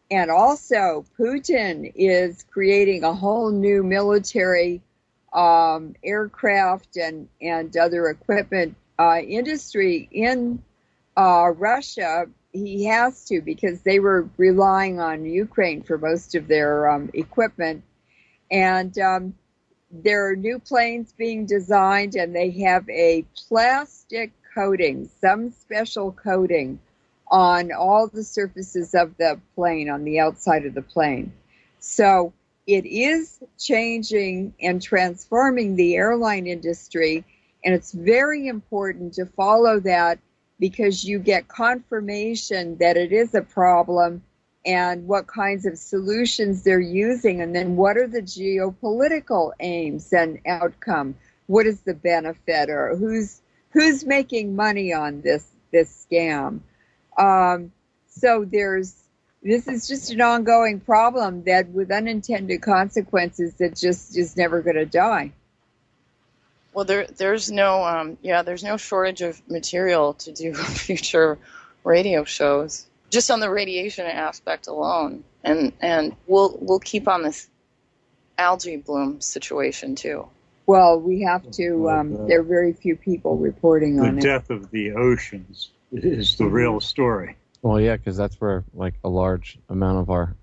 And also Putin is creating a whole new military aircraft and other equipment industry in Russia. He has to, because they were relying on Ukraine for most of their equipment. And there are new planes being designed, and they have a plastic coating, some special coating on all the surfaces of the plane, on the outside of the plane. So it is changing and transforming the airline industry, and it's very important to follow that, because you get confirmation that it is a problem and what kinds of solutions they're using, and then what are the geopolitical aims and outcome? What is the benefit, or who's making money on this scam? So this is just an ongoing problem that, with unintended consequences, that just is never going to die. Well, there's no shortage of material to do future radio shows, just on the radiation aspect alone. And we'll keep on this algae bloom situation too. Well, we have to. There are very few people reporting on The it. death of the oceans is the real story. Well, yeah, because that's where like a large amount of our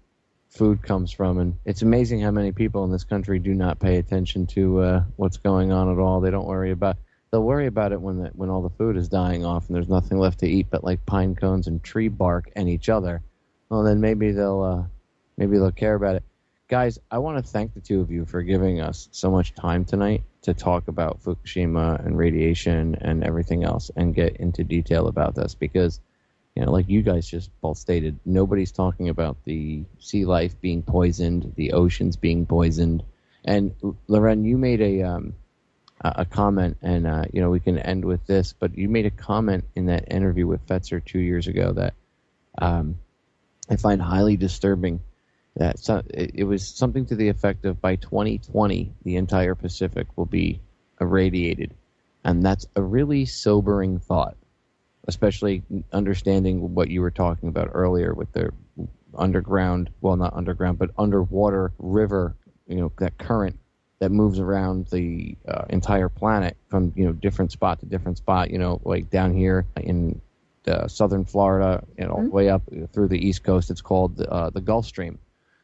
food comes from, and it's amazing how many people in this country do not pay attention to what's going on at all. They don't worry about. They'll worry about it when all the food is dying off and there's nothing left to eat but like pine cones and tree bark and each other. Well, then maybe they'll care about it. Guys, I want to thank the two of you for giving us so much time tonight to talk about Fukushima and radiation and everything else and get into detail about this because, you know, like you guys just both stated, nobody's talking about the sea life being poisoned, the oceans being poisoned. And Loren, you made a comment, and you know, we can end with this, but you made a comment in that interview with Fetzer 2 years ago that I find highly disturbing. That it was something to the effect of by 2020 the entire Pacific will be irradiated, and that's a really sobering thought, especially understanding what you were talking about earlier with the underground, well, not underground, but underwater river, you know, that current that moves around the entire planet from, you know, different spot to different spot, you know, like down here in southern Florida and all the way up through the East Coast. It's called the Gulf Stream.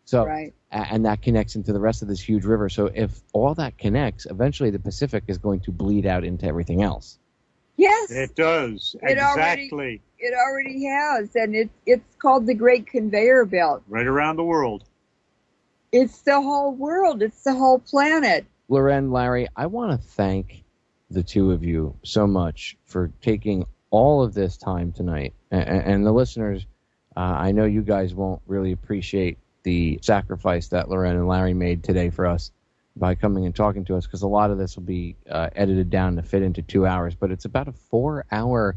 So, right. And that connects into the rest of this huge river. So if all that connects, eventually the Pacific is going to bleed out into everything else. Yes, It does. It Exactly. it already has, and it's called the Great Conveyor Belt. Right around the world. It's the whole world. It's the whole planet. Loren, Larry, I want to thank the two of you so much for taking all of this time tonight. And the listeners, I know you guys won't really appreciate the sacrifice that Loren and Larry made today for us by coming and talking to us, because a lot of this will be edited down to fit into 2 hours, but it's about a 4-hour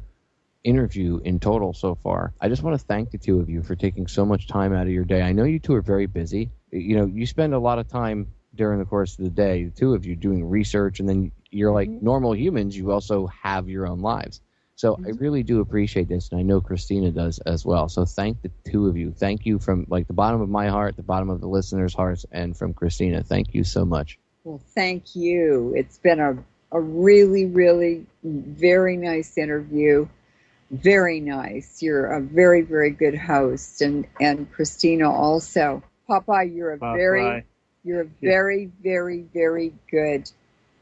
interview in total so far. I just want to thank the two of you for taking so much time out of your day. I know you two are very busy. You know, you spend a lot of time during the course of the day, the two of you, doing research, and then you're like normal humans, you also have your own lives. So I really do appreciate this, and I know Christina does as well. So thank the two of you. Thank you from like the bottom of my heart, the bottom of the listeners' hearts, and from Christina. Thank you so much. Well, thank you. It's been a really, really very nice interview. Very nice. You're a very, very good host, and Christina also. Papa, you're a very, very, very good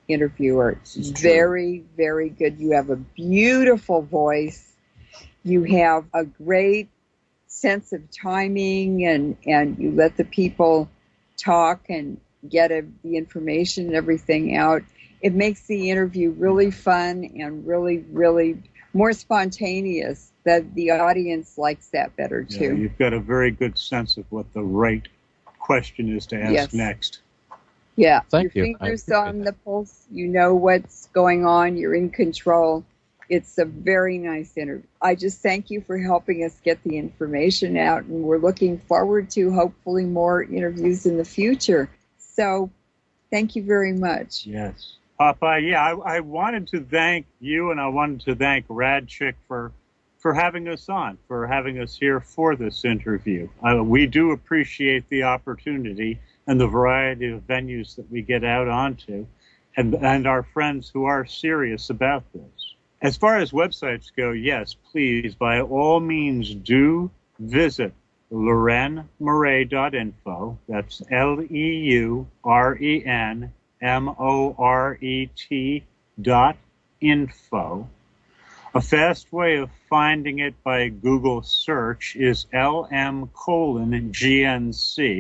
interviewer. Very, very good. You have a beautiful voice. You have a great sense of timing, and you let the people talk and get the information and everything out. It makes the interview really fun and really, really more spontaneous. That the audience likes that better too. Yeah, you've got a very good sense of what the right question is to ask next. Yeah, Thank your you. fingers on the pulse. You know what's going on. You're in control. It's a very nice interview. I just thank you for helping us get the information out, and we're looking forward to hopefully more interviews in the future. So, thank you very much. Yes. Papa, yeah, I wanted to thank you, and I wanted to thank Radchick for having us on, for having us here for this interview. We do appreciate the opportunity and the variety of venues that we get out onto, and our friends who are serious about this. As far as websites go, yes, please, by all means, do visit LorenMoret.info. That's LEURENMORET.info. A fast way of finding it by Google search is LM:GNC,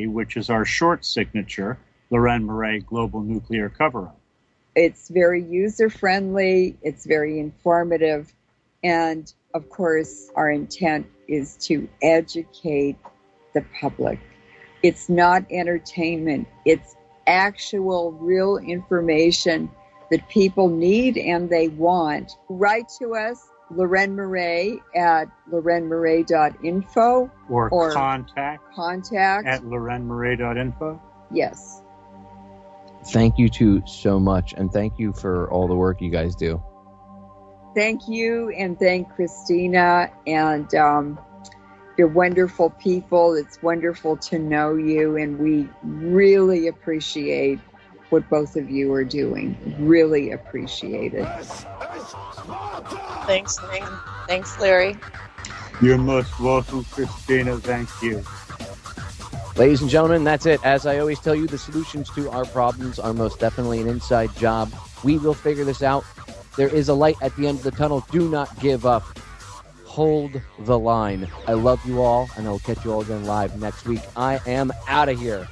which is our short signature, Loren Moret Global Nuclear Cover-Up. It's very user-friendly. It's very informative. And, of course, our intent is to educate the public. It's not entertainment. It's actual, real information that people need and they want. Write to us, Loren Moret at LorenMoret.info. Or contact at LorenMoret.info. Yes. Thank you two so much, and thank you for all the work you guys do. Thank you, and thank Christina, and you're wonderful people. It's wonderful to know you, and we really appreciate what both of you are doing. Really appreciate it. Thanks, Lynn. Thanks, Larry. You're most welcome, Christina. Thank you. Ladies and gentlemen, that's it. As I always tell you, the solutions to our problems are most definitely an inside job. We will figure this out. There is a light at the end of the tunnel. Do not give up. Hold the line. I love you all, and I'll catch you all again live next week. I am out of here.